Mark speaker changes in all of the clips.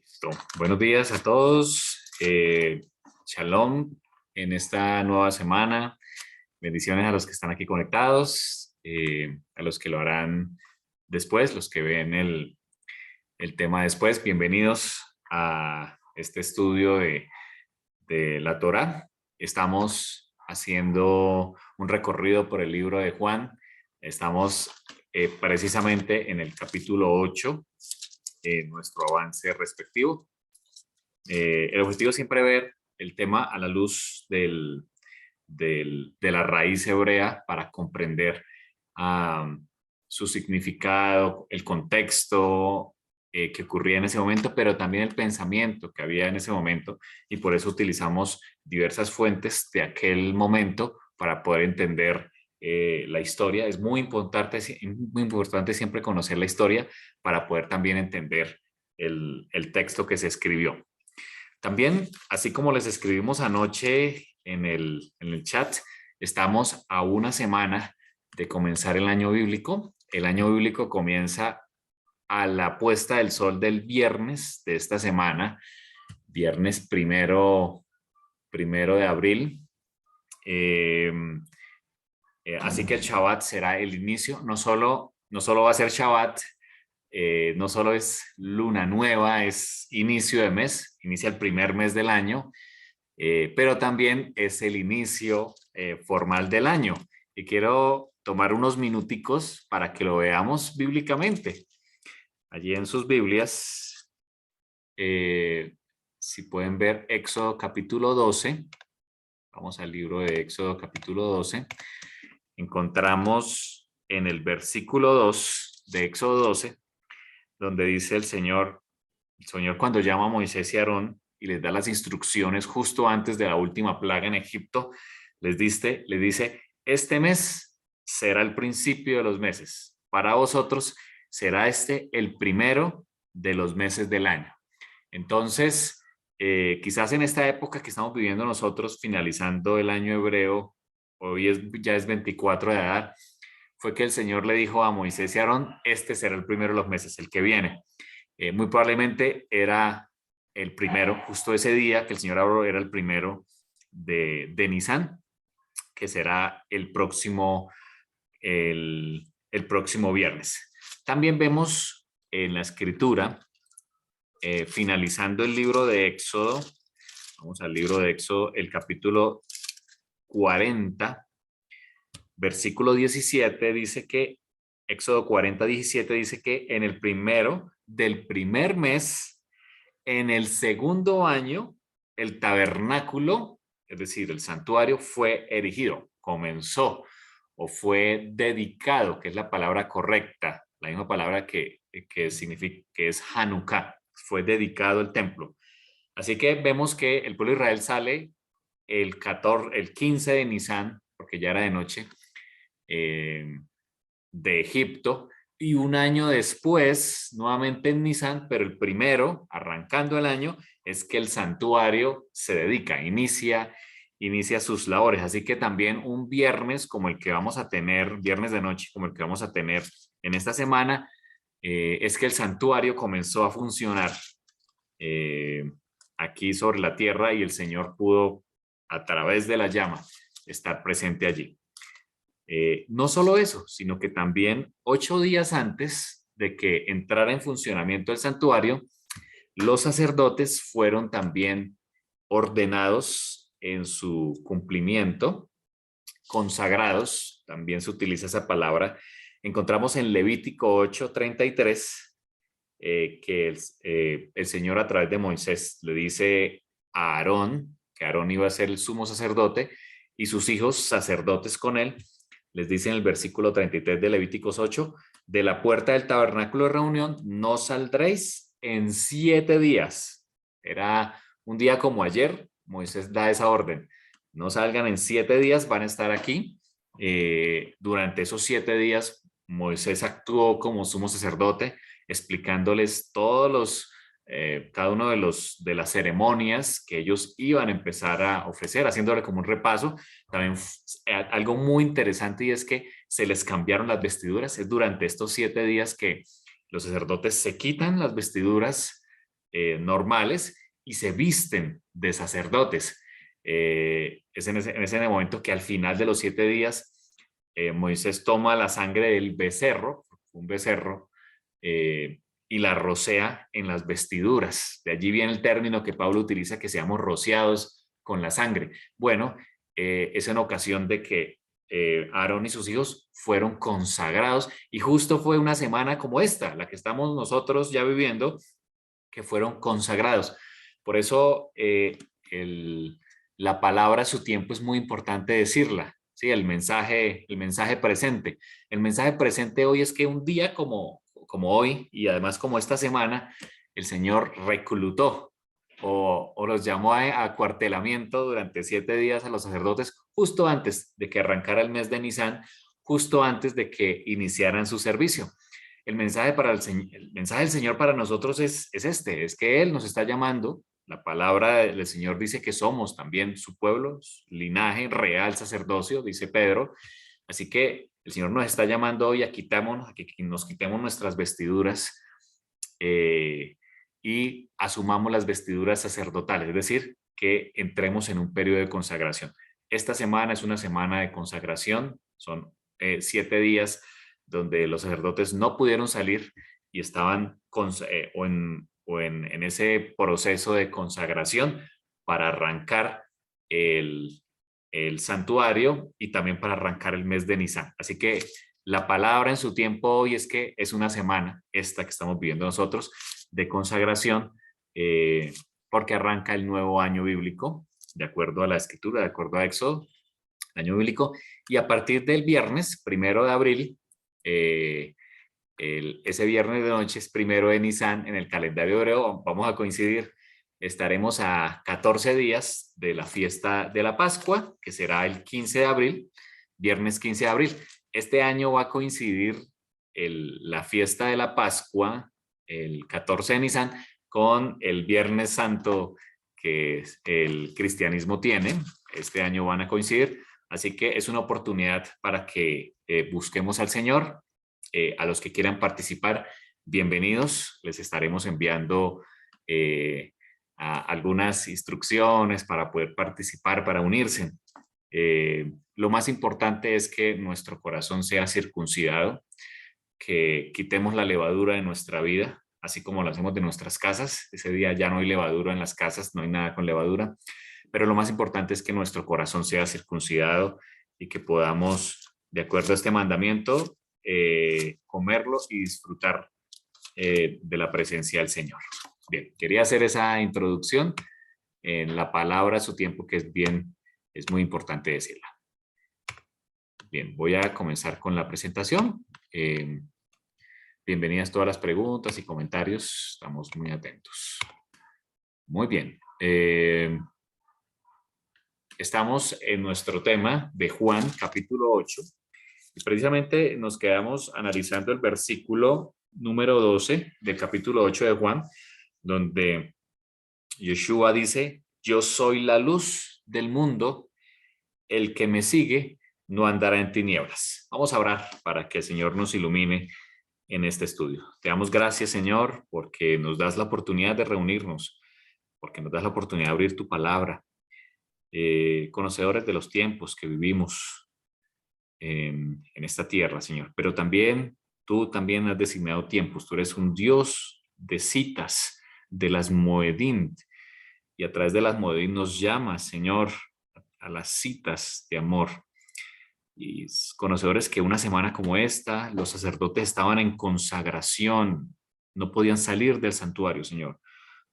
Speaker 1: Listo. Buenos días a todos. Shalom en esta nueva semana. Bendiciones a los que están aquí conectados, a los que lo harán después, los que ven el tema después. Bienvenidos a este estudio de la Torá. Estamos haciendo un recorrido por el libro de Juan. Estamos precisamente en el capítulo 8, nuestro avance respectivo. El objetivo es siempre ver el tema a la luz de la raíz hebrea para comprender su significado, el contexto que ocurría en ese momento, pero también el pensamiento que había en ese momento, y por eso utilizamos diversas fuentes de aquel momento para poder entender la historia. Es muy importante siempre conocer la historia para poder también entender el texto que se escribió. También, así como les escribimos anoche en el chat, estamos a una semana de comenzar el año bíblico. El año bíblico comienza a la puesta del sol del viernes de esta semana, viernes primero de abril. Así que el Shabbat será el inicio. No solo va a ser Shabbat, no solo es luna nueva, es inicio de mes, inicia el primer mes del año, pero también es el inicio formal del año. Y quiero tomar unos minuticos para que lo veamos bíblicamente. Allí en sus Biblias, si pueden ver Éxodo capítulo 12, vamos al libro de Éxodo capítulo 12, encontramos en el versículo 2 de Éxodo 12, donde dice el Señor cuando llama a Moisés y Aarón y les da las instrucciones justo antes de la última plaga en Egipto, les dice, este mes será el principio de los meses. Para vosotros será este el primero de los meses del año. Entonces, quizás en esta época que estamos viviendo nosotros, finalizando el año hebreo, ya es 24 de Adar, fue que el Señor le dijo a Moisés y Aarón, este será el primero de los meses, el que viene. Muy probablemente era el primero, justo ese día que el Señor habló, era el primero de Nisan, que será el próximo viernes. También vemos en la escritura, finalizando el libro de Éxodo, vamos al libro de Éxodo, el capítulo 40, versículo 17, dice que, Éxodo 40, 17 dice que en el primero del primer mes, en el segundo año, el tabernáculo, es decir, el santuario, fue erigido, comenzó o fue dedicado, que es la palabra correcta, la misma palabra que significa, que es Hanukkah, fue dedicado el templo. Así que vemos que el pueblo de Israel sale el 15 de Nisan, porque ya era de noche, de Egipto, y un año después, nuevamente en Nisan, pero el primero, arrancando el año, es que el santuario se dedica, inicia sus labores. Así que también un viernes como el que vamos a tener, viernes de noche como el que vamos a tener en esta semana, es que el santuario comenzó a funcionar aquí sobre la tierra y el Señor pudo, a través de la llama, estar presente allí. No solo eso, sino que también 8 días antes de que entrara en funcionamiento el santuario, los sacerdotes fueron también ordenados en su cumplimiento, consagrados, también se utiliza esa palabra. Encontramos en Levítico 8:33 que el Señor a través de Moisés le dice a Aarón, que Aarón iba a ser el sumo sacerdote y sus hijos sacerdotes con él. Les dice en el versículo 33 de Levíticos 8, de la puerta del tabernáculo de reunión no saldréis en 7 días. Era un día como ayer, Moisés da esa orden. No salgan en 7 días, van a estar aquí. Durante esos 7 días, Moisés actuó como sumo sacerdote, explicándoles cada uno de las ceremonias que ellos iban a empezar a ofrecer, haciéndole como un repaso. También algo muy interesante, y es que se les cambiaron las vestiduras. Es durante estos 7 días que los sacerdotes se quitan las vestiduras normales y se visten de sacerdotes. Es en ese momento que al final de los 7 días Moisés toma la sangre del becerro, un becerro, y la rocea en las vestiduras. De allí viene el término que Pablo utiliza, que seamos rociados con la sangre. Bueno, es en ocasión de que Aarón y sus hijos fueron consagrados y justo fue una semana como esta, la que estamos nosotros ya viviendo, que fueron consagrados. Por eso la palabra a su tiempo es muy importante decirla, ¿sí? El mensaje presente. El mensaje presente hoy es que un día como hoy y además como esta semana, el Señor reclutó o los llamó a acuartelamiento durante 7 días a los sacerdotes justo antes de que arrancara el mes de Nisan, justo antes de que iniciaran su servicio. El mensaje del Señor para nosotros es que Él nos está llamando. La palabra del Señor dice que somos también su pueblo, linaje real, sacerdocio, dice Pedro. Así que el Señor nos está llamando hoy a que nos quitemos nuestras vestiduras y asumamos las vestiduras sacerdotales, es decir, que entremos en un periodo de consagración. Esta semana es una semana de consagración, son 7 días donde los sacerdotes no pudieron salir y estaban en ese proceso de consagración para arrancar el santuario y también para arrancar el mes de Nisan. Así que la palabra en su tiempo hoy es que es una semana, esta que estamos viviendo nosotros, de consagración, porque arranca el nuevo año bíblico, de acuerdo a la escritura, de acuerdo a Éxodo, el año bíblico, y a partir del viernes, 1 de abril, ese viernes de noche es 1 de Nisan en el calendario hebreo, vamos a coincidir, estaremos a 14 días de la fiesta de la Pascua, que será el 15 de abril, viernes 15 de abril. Este año va a coincidir la fiesta de la Pascua, el 14 de Nisan, con el Viernes Santo que el cristianismo tiene. Este año van a coincidir, así que es una oportunidad para que busquemos al Señor. A los que quieran participar, bienvenidos. Les estaremos enviando algunas instrucciones para poder participar, para unirse. Lo más importante es que nuestro corazón sea circuncidado, que quitemos la levadura de nuestra vida, así como lo hacemos de nuestras casas. Ese día ya no hay levadura en las casas, no hay nada con levadura, pero lo más importante es que nuestro corazón sea circuncidado y que podamos, de acuerdo a este mandamiento, comerlo y disfrutar de la presencia del Señor. Bien, quería hacer esa introducción en la palabra a su tiempo, que es muy importante decirla. Bien, voy a comenzar con la presentación. Bienvenidas todas las preguntas y comentarios, estamos muy atentos. Muy bien. Estamos en nuestro tema de Juan, capítulo 8, y precisamente nos quedamos analizando el versículo número 12 del capítulo 8 de Juan, donde Yeshua dice: yo soy la luz del mundo, el que me sigue no andará en tinieblas. Vamos a orar para que el Señor nos ilumine en este estudio. Te damos gracias, Señor, porque nos das la oportunidad de reunirnos, porque nos das la oportunidad de abrir tu palabra, conocedores de los tiempos que vivimos en esta tierra, Señor. Pero también, tú también has designado tiempos. Tú eres un Dios de citas, de las Moedim, y a través de las Moedim nos llamas, Señor, a las citas de amor. Y conocedores que una semana como esta, los sacerdotes estaban en consagración, no podían salir del santuario, Señor.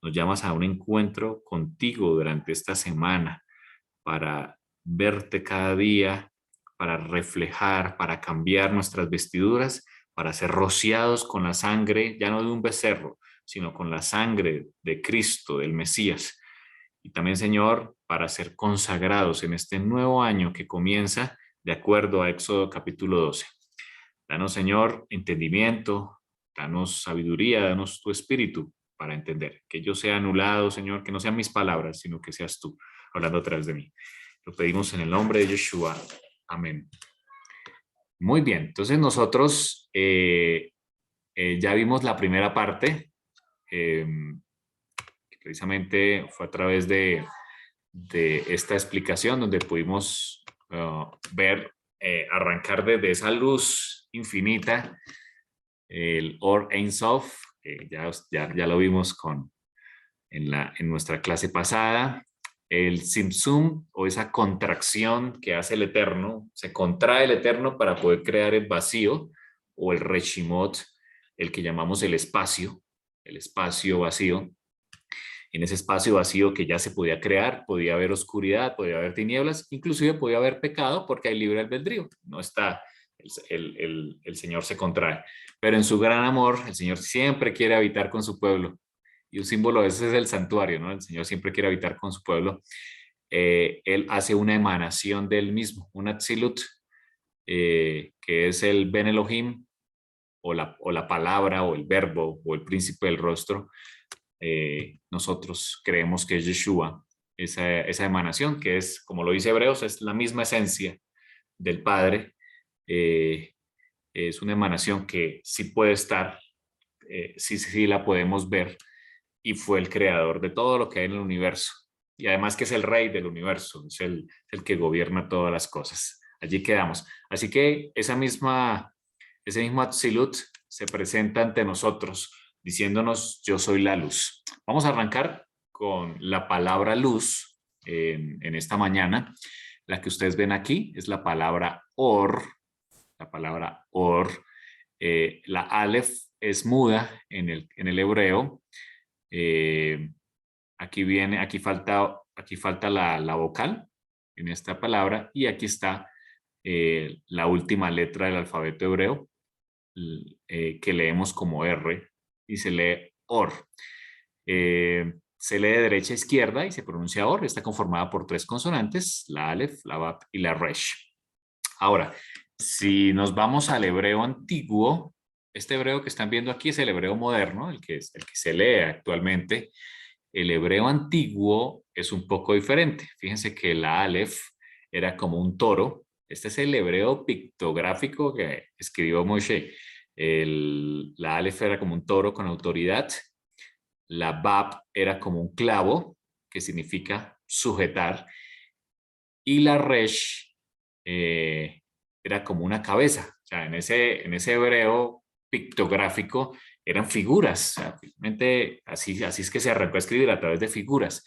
Speaker 1: Nos llamas a un encuentro contigo durante esta semana para verte cada día, para reflejar, para cambiar nuestras vestiduras, para ser rociados con la sangre, ya no de un becerro, sino con la sangre de Cristo, del Mesías. Y también, Señor, para ser consagrados en este nuevo año que comienza de acuerdo a Éxodo capítulo 12. Danos, Señor, entendimiento, danos sabiduría, danos tu espíritu para entender. Que yo sea anulado, Señor, que no sean mis palabras, sino que seas tú hablando a través de mí. Lo pedimos en el nombre de Yeshua. Amén. Muy bien, entonces nosotros ya vimos la primera parte precisamente fue a través de esta explicación donde pudimos ver, arrancar desde esa luz infinita, el Or Ein Sof, que ya lo vimos en nuestra clase pasada, el Tzimtzum, o esa contracción que hace el Eterno, se contrae el Eterno para poder crear el vacío, o el Reshimot, el que llamamos el espacio vacío. En ese espacio vacío que ya se podía crear, podía haber oscuridad, podía haber tinieblas, inclusive podía haber pecado porque hay libre albedrío. No está, el Señor se contrae. Pero en su gran amor, el Señor siempre quiere habitar con su pueblo. Y un símbolo de eso es el santuario, ¿no? El Señor siempre quiere habitar con su pueblo. Él hace una emanación del mismo, un Atzilut, que es el Ben Elohim, o la palabra, o el verbo, o el príncipe del rostro. Nosotros creemos que es Yeshua, esa emanación que es, como lo dice Hebreos, es la misma esencia del Padre. Es una emanación que sí puede estar, sí la podemos ver, y fue el creador de todo lo que hay en el universo. Y además que es el rey del universo, es el que gobierna todas las cosas. Allí quedamos. Así que ese mismo Atzilut se presenta ante nosotros diciéndonos: yo soy la luz. Vamos a arrancar con la palabra luz en esta mañana. La que ustedes ven aquí es la palabra or. La palabra or. La Aleph es muda en el hebreo. Aquí falta la vocal en esta palabra, y aquí está la última letra del alfabeto hebreo, que leemos como R, y se lee or. Se lee de derecha a izquierda y se pronuncia or. Está conformada por 3 consonantes: la Aleph, la Bab y la Resh. Ahora, si nos vamos al hebreo antiguo, este hebreo que están viendo aquí es el hebreo moderno, el que se lee actualmente. El hebreo antiguo es un poco diferente. Fíjense que la Aleph era como un toro. Este es el hebreo pictográfico que escribió Moshe. La Aleph era como un toro con autoridad. La Bab era como un clavo, que significa sujetar. Y la Resh era como una cabeza. O sea, en ese hebreo pictográfico eran figuras. O sea, finalmente, así es que se arrancó a escribir, a través de figuras.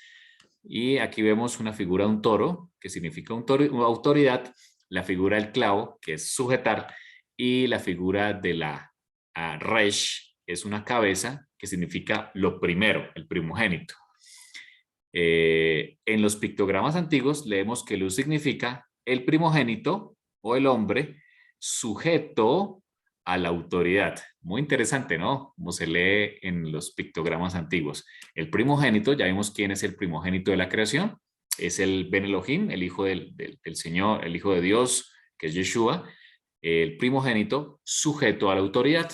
Speaker 1: Y aquí vemos una figura de un toro, que significa una autoridad, la figura del clavo, que es sujetar, y la figura de la Resh es una cabeza, que significa lo primero, el primogénito. En los pictogramas antiguos leemos que luz significa el primogénito o el hombre sujeto a la autoridad. Muy interesante, ¿no? Como se lee en los pictogramas antiguos. El primogénito, ya vimos quién es el primogénito de la creación. Es el Ben Elohim, el hijo del Señor, el hijo de Dios, que es Yeshua. El primogénito sujeto a la autoridad.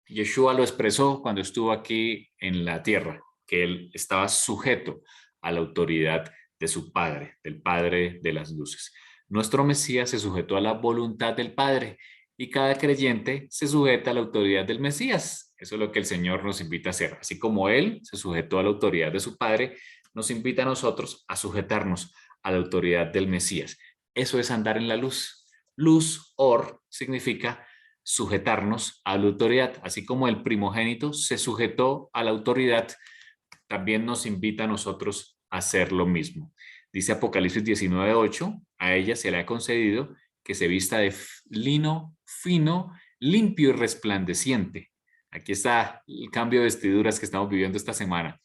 Speaker 1: Yeshua lo expresó cuando estuvo aquí en la tierra, que él estaba sujeto a la autoridad de su Padre, del Padre de las luces. Nuestro Mesías se sujetó a la voluntad del Padre, y cada creyente se sujeta a la autoridad del Mesías. Eso es lo que el Señor nos invita a hacer. Así como Él se sujetó a la autoridad de su Padre, nos invita a nosotros a sujetarnos a la autoridad del Mesías. Eso es andar en la luz. Luz, or, significa sujetarnos a la autoridad. Así como el primogénito se sujetó a la autoridad, también nos invita a nosotros a hacer lo mismo. Dice Apocalipsis 19:8, a ella se le ha concedido que se vista de lino fino, limpio y resplandeciente. Aquí está el cambio de vestiduras que estamos viviendo esta semana,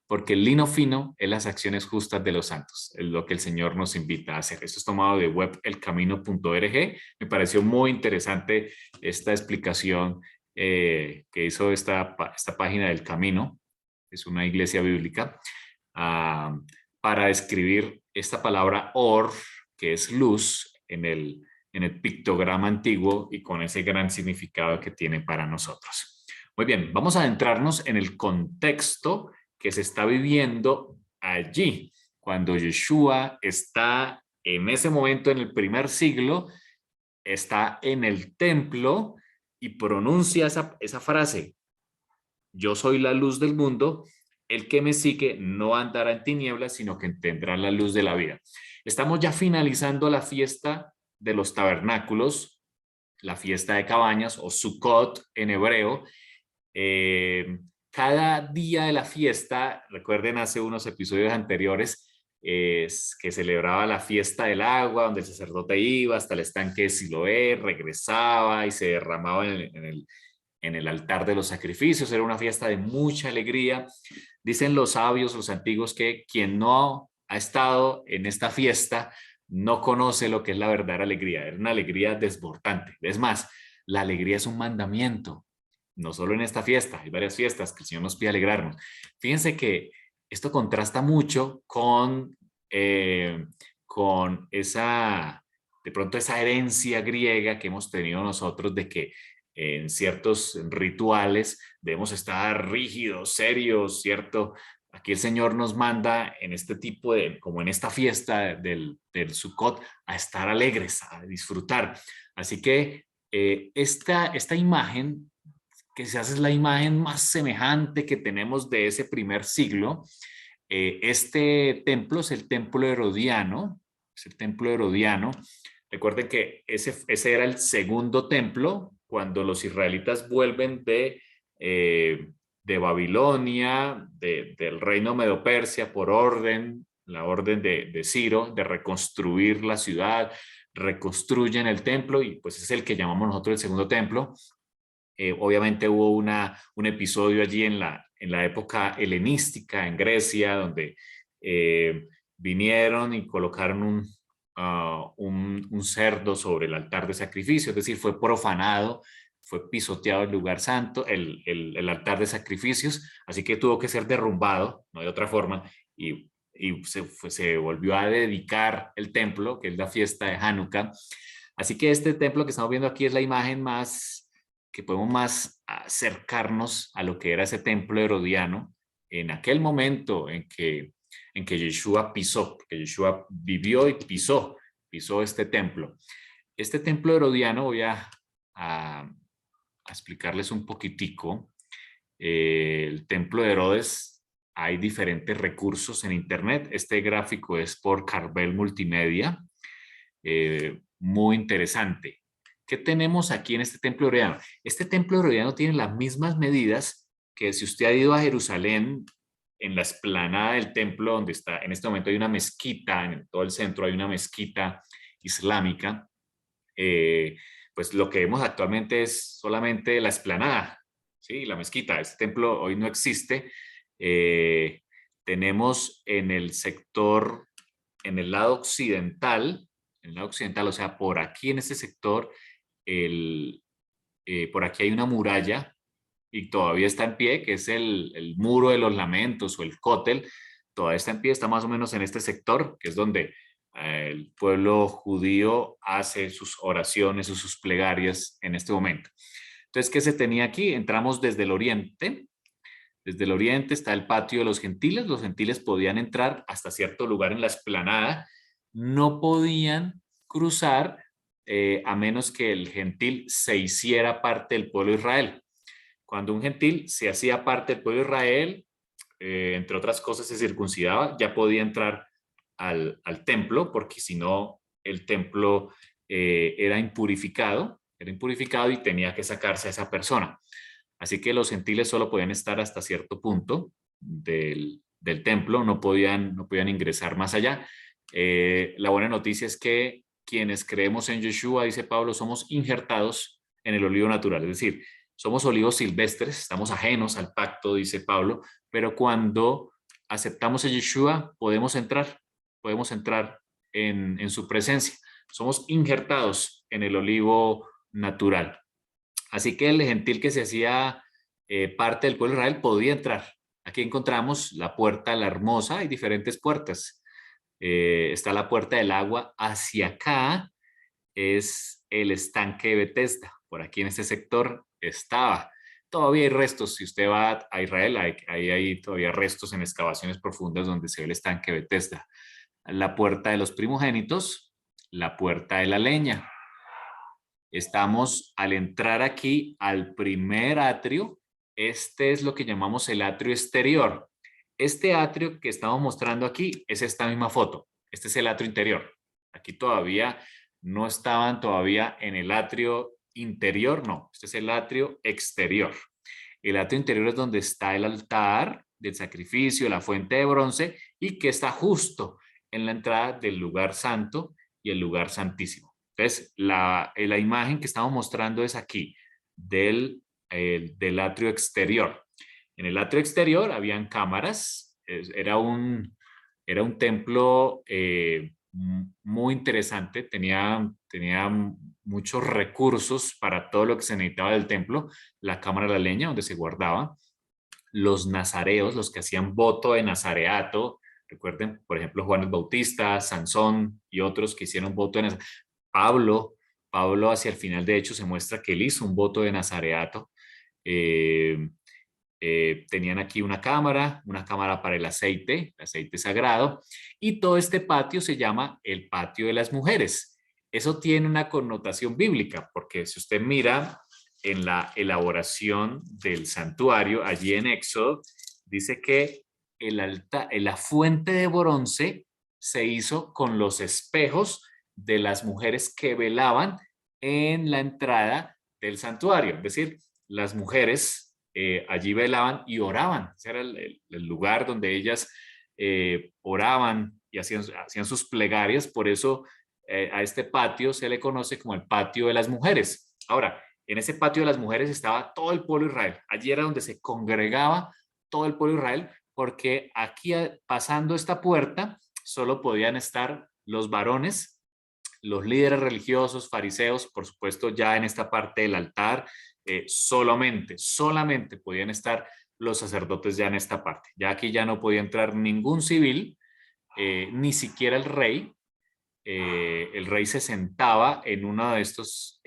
Speaker 1: porque el lino fino es las acciones justas de los santos, es lo que el Señor nos invita a hacer. Esto es tomado de web elcamino.org. Me pareció muy interesante esta explicación que hizo esta página del Camino, es una iglesia bíblica, para describir esta palabra or, que es luz, en el pictograma antiguo, y con ese gran significado que tiene para nosotros. Muy bien, vamos a adentrarnos en el contexto que se está viviendo allí, cuando Yeshua está en ese momento, en el primer siglo, está en el templo y pronuncia esa frase: yo soy la luz del mundo. el que me sigue no andará en tinieblas, sino que tendrá la luz de la vida. Estamos ya finalizando la fiesta de los tabernáculos, la fiesta de cabañas o Sukkot en hebreo. Cada día de la fiesta, recuerden hace unos episodios anteriores, es que celebraba la fiesta del agua, donde el sacerdote iba hasta el estanque de Siloé, regresaba y se derramaba en el altar de los sacrificios. Era una fiesta de mucha alegría. Dicen los sabios, los antiguos, que quien no ha estado en esta fiesta no conoce lo que es la verdadera alegría. Era una alegría desbordante. Es más, la alegría es un mandamiento. No solo en esta fiesta, hay varias fiestas que el Señor nos pide alegrarnos. Fíjense que esto contrasta mucho con esa, de pronto esa herencia griega que hemos tenido nosotros de que en ciertos rituales debemos estar rígidos, serios, ¿cierto? Aquí el Señor nos manda en este tipo de, como en esta fiesta del Sukkot, a estar alegres, a disfrutar. Así que esta imagen que se hace es la imagen más semejante que tenemos de ese primer siglo. Este templo es el templo herodiano, es el templo herodiano. Recuerden que ese era el segundo templo cuando los israelitas vuelven de Babilonia, del reino Medo-Persia, por orden, la orden de Ciro, de reconstruir la ciudad, reconstruyen el templo y pues es el que llamamos nosotros el segundo templo. Obviamente hubo un episodio allí en la época helenística en Grecia, donde vinieron y colocaron un cerdo sobre el altar de sacrificio, es decir, fue profanado, fue pisoteado el lugar santo, el altar de sacrificios, así que tuvo que ser derrumbado, no hay otra forma, y se volvió a dedicar el templo, que es la fiesta de Hanukkah. Así que este templo que estamos viendo aquí es la imagen más que podemos más acercarnos a lo que era ese templo herodiano en aquel momento en que Yeshua pisó, que Yeshua vivió y pisó este templo. Este templo herodiano voy a explicarles un poquitico. El templo de Herodes, hay diferentes recursos en internet. Este gráfico es por Carvel Multimedia. Muy interesante. ¿Qué tenemos aquí en este templo herodiano? Este templo herodiano tiene las mismas medidas que si usted ha ido a Jerusalén, en la explanada del templo, donde está, en este momento hay una mezquita, en todo el centro hay una mezquita islámica, pues lo que vemos actualmente es solamente la explanada, ¿sí? La mezquita. Este templo hoy no existe. Tenemos en el sector, en el lado occidental, o sea, por aquí en este sector, por aquí hay una muralla y todavía está en pie, que es el muro de los lamentos o el cótel, todavía está en pie, está más o menos en este sector, que es donde el pueblo judío hace sus oraciones o sus plegarias en este momento. Entonces, ¿qué se tenía aquí? Entramos desde el oriente. Desde el oriente está el patio de los gentiles. Los gentiles podían entrar hasta cierto lugar en la explanada. No podían cruzar a menos que el gentil se hiciera parte del pueblo de Israel. Cuando un gentil se hacía parte del pueblo de Israel, entre otras cosas se circuncidaba, ya podía entrar al templo, porque si no, el templo era impurificado y tenía que sacarse a esa persona. Así que los gentiles solo podían estar hasta cierto punto del templo, no podían ingresar más allá. La buena noticia es que quienes creemos en Yeshua, dice Pablo, somos injertados en el olivo natural, es decir, somos olivos silvestres, estamos ajenos al pacto, dice Pablo, pero cuando aceptamos a Yeshua podemos entrar en su presencia. Somos injertados en el olivo natural. Así que el gentil que se hacía parte del pueblo de Israel podía entrar. Aquí encontramos la puerta, la hermosa, hay diferentes puertas. Está la puerta del agua. Hacia acá es el estanque de Bethesda. Por aquí en este sector estaba. Todavía hay restos. Si usted va a Israel, hay todavía restos en excavaciones profundas donde se ve el estanque de Bethesda. La puerta de los primogénitos, la puerta de la leña. Estamos al entrar aquí al primer atrio. Este es lo que llamamos el atrio exterior. Este atrio que estamos mostrando aquí es esta misma foto. Este es el atrio interior. Aquí todavía no estaban todavía en el atrio interior, no. Este es el atrio exterior. El atrio interior es donde está el altar del sacrificio, la fuente de bronce, y que está justo en la entrada del lugar santo y el lugar santísimo. Entonces, la imagen que estamos mostrando es aquí, del atrio exterior. En el atrio exterior habían cámaras, era un templo muy interesante, tenía muchos recursos para todo lo que se necesitaba del templo, la cámara de la leña donde se guardaba, los nazareos, los que hacían voto de nazareato, recuerden, por ejemplo, Juan el Bautista, Sansón y otros que hicieron voto de nazareato. Pablo, Pablo hacia el final de hecho se muestra que él hizo un voto de nazareato. Eh, Tenían aquí una cámara para el aceite sagrado, y todo este patio se llama el patio de las mujeres. Eso tiene una connotación bíblica, porque si usted mira en la elaboración del santuario, allí en Éxodo, dice que la fuente de bronce se hizo con los espejos de las mujeres que velaban en la entrada del santuario. Es decir, las mujeres allí velaban y oraban. Ese era el lugar donde ellas oraban y hacían sus plegarias. Por eso a este patio se le conoce como el patio de las mujeres. Ahora, en ese patio de las mujeres estaba todo el pueblo de Israel. Allí era donde se congregaba todo el pueblo de Israel, porque aquí pasando esta puerta solo podían estar los varones, los líderes religiosos, fariseos, por supuesto ya en esta parte del altar, solamente podían estar los sacerdotes ya en esta parte. Ya aquí ya no podía entrar ningún civil, ni siquiera el rey. El rey se sentaba en una de estas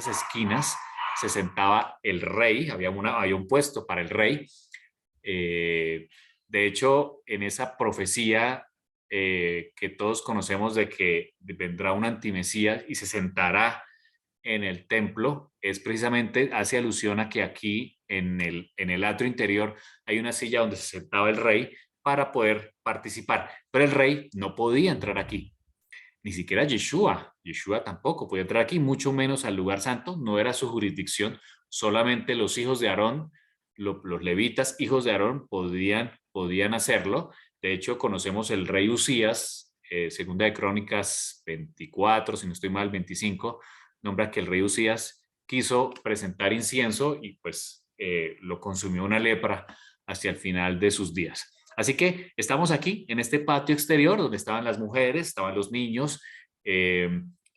Speaker 1: esquinas, se sentaba el rey, había un puesto para el rey. Eh, de hecho, en esa profecía que todos conocemos de que vendrá un antimesías y se sentará en el templo, es precisamente, hace alusión a que aquí en el atrio interior hay una silla donde se sentaba el rey para poder participar, pero el rey no podía entrar aquí, ni siquiera Yeshua tampoco podía entrar aquí, mucho menos al lugar santo, no era su jurisdicción, solamente los hijos de Aarón, los levitas, hijos de Aarón, podían hacerlo. De hecho, conocemos el rey Usías, segunda de Crónicas 24, si no estoy mal, 25, nombra que el rey Usías quiso presentar incienso y pues lo consumió una lepra hacia el final de sus días. Así que estamos aquí en este patio exterior donde estaban las mujeres, estaban los niños, eh,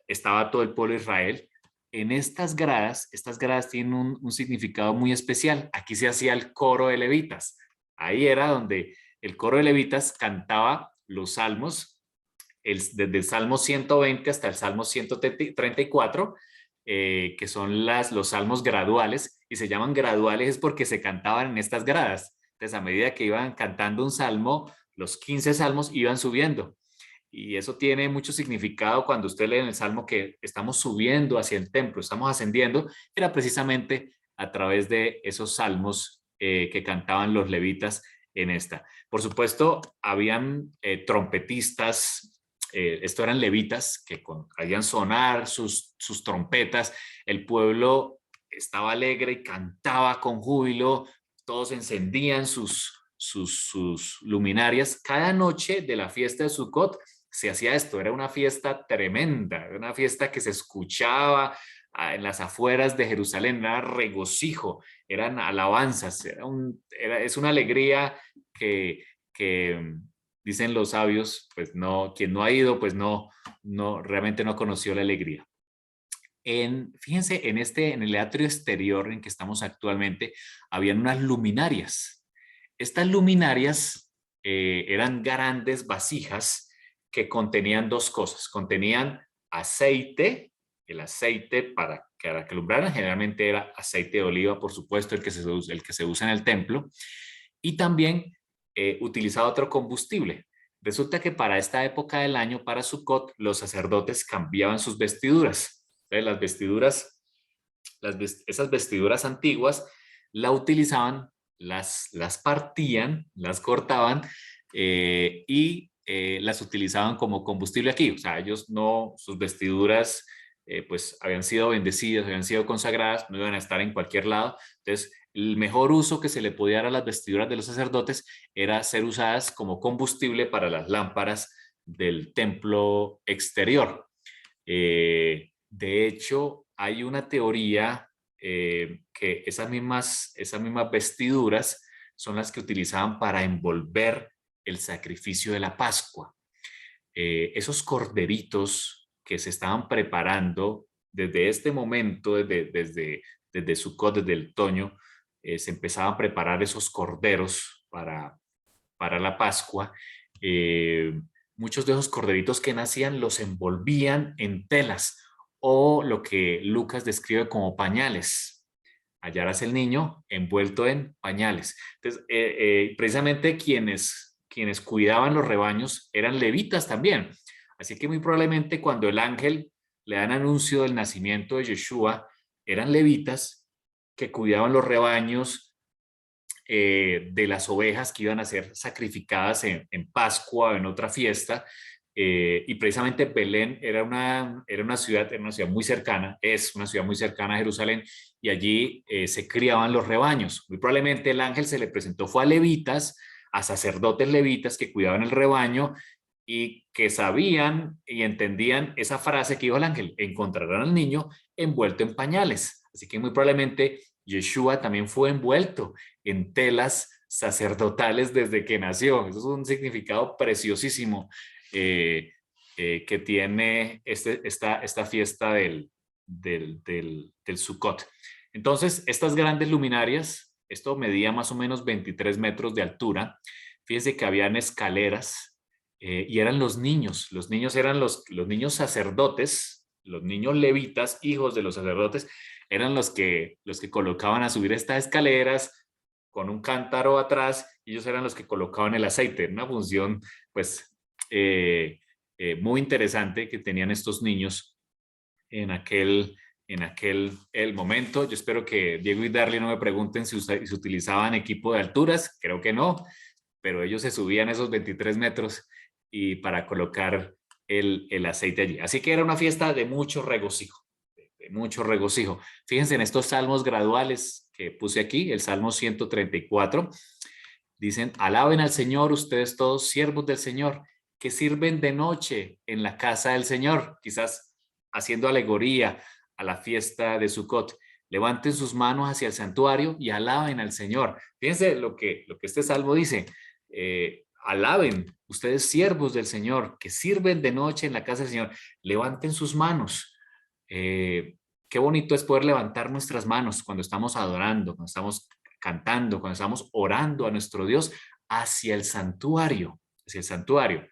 Speaker 1: estaba todo el pueblo de Israel. En estas gradas tienen un significado muy especial. Aquí se hacía el coro de levitas. Ahí era donde el coro de levitas cantaba los salmos, desde el Salmo 120 hasta el Salmo 134, que son los salmos graduales, y se llaman graduales es porque se cantaban en estas gradas. Entonces, a medida que iban cantando un salmo, los 15 salmos iban subiendo. Y eso tiene mucho significado cuando usted lee en el salmo que estamos subiendo hacia el templo, estamos ascendiendo, era precisamente a través de esos salmos que cantaban los levitas en esta. Por supuesto, habían trompetistas, esto eran levitas que harían sonar sus trompetas, el pueblo estaba alegre y cantaba con júbilo, todos encendían sus luminarias. Cada noche de la fiesta de Sukkot se hacía esto, era una fiesta tremenda, era una fiesta que se escuchaba en las afueras de Jerusalén, era regocijo, eran alabanzas, es una alegría que dicen los sabios, pues no, quien no ha ido, pues realmente no conoció la alegría. Fíjense, en el atrio exterior en que estamos actualmente, habían unas luminarias. Estas luminarias eran grandes vasijas que contenían dos cosas. Contenían aceite, el aceite para que alumbraran, generalmente era aceite de oliva, por supuesto, el que se usa en el templo, y también utilizaba otro combustible. Resulta que para esta época del año, para Sukkot, los sacerdotes cambiaban sus vestiduras. Entonces, esas vestiduras antiguas la utilizaban las partían, las cortaban y las utilizaban como combustible aquí. O sea, ellos no, sus vestiduras pues habían sido bendecidas, habían sido consagradas, no iban a estar en cualquier lado. Entonces, el mejor uso que se le podía dar a las vestiduras de los sacerdotes era ser usadas como combustible para las lámparas del templo exterior. De hecho, hay una teoría que esas mismas vestiduras son las que utilizaban para envolver el sacrificio de la Pascua. Esos corderitos que se estaban preparando desde este momento, desde Sukkot, desde el otoño, se empezaban a preparar esos corderos para la Pascua. Eh, Muchos de esos corderitos que nacían los envolvían en telas o lo que Lucas describe como pañales. Hallarás el niño envuelto en pañales. Entonces, precisamente quienes cuidaban los rebaños eran levitas también. Así que muy probablemente cuando el ángel le dan anuncio del nacimiento de Yeshua, eran levitas que cuidaban los rebaños de las ovejas que iban a ser sacrificadas en Pascua o en otra fiesta. Y precisamente Belén era una ciudad muy cercana, es una ciudad muy cercana a Jerusalén, y allí se criaban los rebaños. Muy probablemente el ángel se le presentó, fue a levitas, a sacerdotes levitas que cuidaban el rebaño y que sabían y entendían esa frase que dijo el ángel: encontrarán al niño envuelto en pañales. Así que muy probablemente Yeshua también fue envuelto en telas sacerdotales desde que nació. Eso es un significado preciosísimo que tiene esta fiesta del Sukkot. Entonces, estas grandes luminarias, esto medía más o menos 23 metros de altura. Fíjense que habían escaleras y eran los niños eran los niños sacerdotes, los niños levitas, hijos de los sacerdotes, eran los que colocaban a subir estas escaleras con un cántaro atrás, y ellos eran los que colocaban el aceite. Una función, pues, muy interesante que tenían estos niños en aquel momento. Yo espero que Diego y Darly no me pregunten si utilizaban equipo de alturas, creo que no, pero ellos se subían esos 23 metros y para colocar el aceite allí. Así que era una fiesta de mucho regocijo, de mucho regocijo. Fíjense en estos salmos graduales que puse aquí, el Salmo 134, dicen: alaben al Señor ustedes todos, siervos del Señor, que sirven de noche en la casa del Señor, quizás haciendo alegoría a la fiesta de Sukkot. Levanten sus manos hacia el santuario y alaben al Señor. Fíjense lo que este salmo dice: alaben ustedes, siervos del Señor, que sirven de noche en la casa del Señor, levanten sus manos. Qué bonito es poder levantar nuestras manos cuando estamos adorando, cuando estamos cantando, cuando estamos orando a nuestro Dios hacia el santuario, hacia el santuario.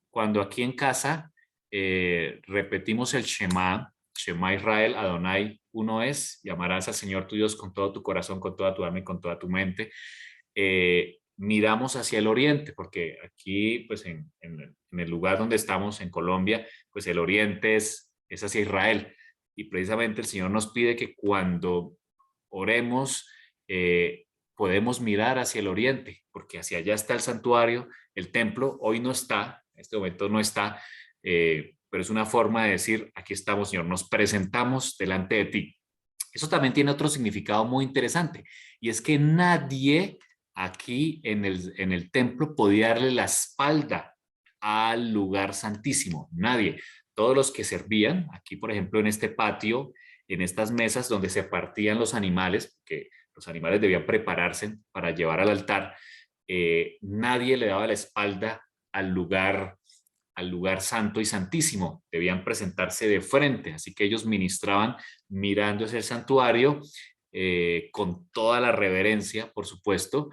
Speaker 1: Cuando aquí en casa repetimos el Shema, Shema Israel, Adonai, uno es, y amarás al Señor tu Dios con todo tu corazón, con toda tu alma y con toda tu mente. Miramos hacia el oriente, porque aquí, pues en el lugar donde estamos, en Colombia, pues el oriente es hacia Israel. Y precisamente el Señor nos pide que cuando oremos, podemos mirar hacia el oriente, porque hacia allá está el santuario, el templo. Hoy no está, en este momento no está, pero es una forma de decir: aquí estamos, Señor, nos presentamos delante de ti. Eso también tiene otro significado muy interesante, y es que nadie aquí en el templo podía darle la espalda al lugar santísimo, nadie. Todos los que servían, aquí por ejemplo en este patio, en estas mesas donde se partían los animales, que los animales debían prepararse para llevar al altar, nadie le daba la espalda al lugar al lugar santo y santísimo, debían presentarse de frente, así que ellos ministraban mirando hacia el santuario con toda la reverencia, por supuesto,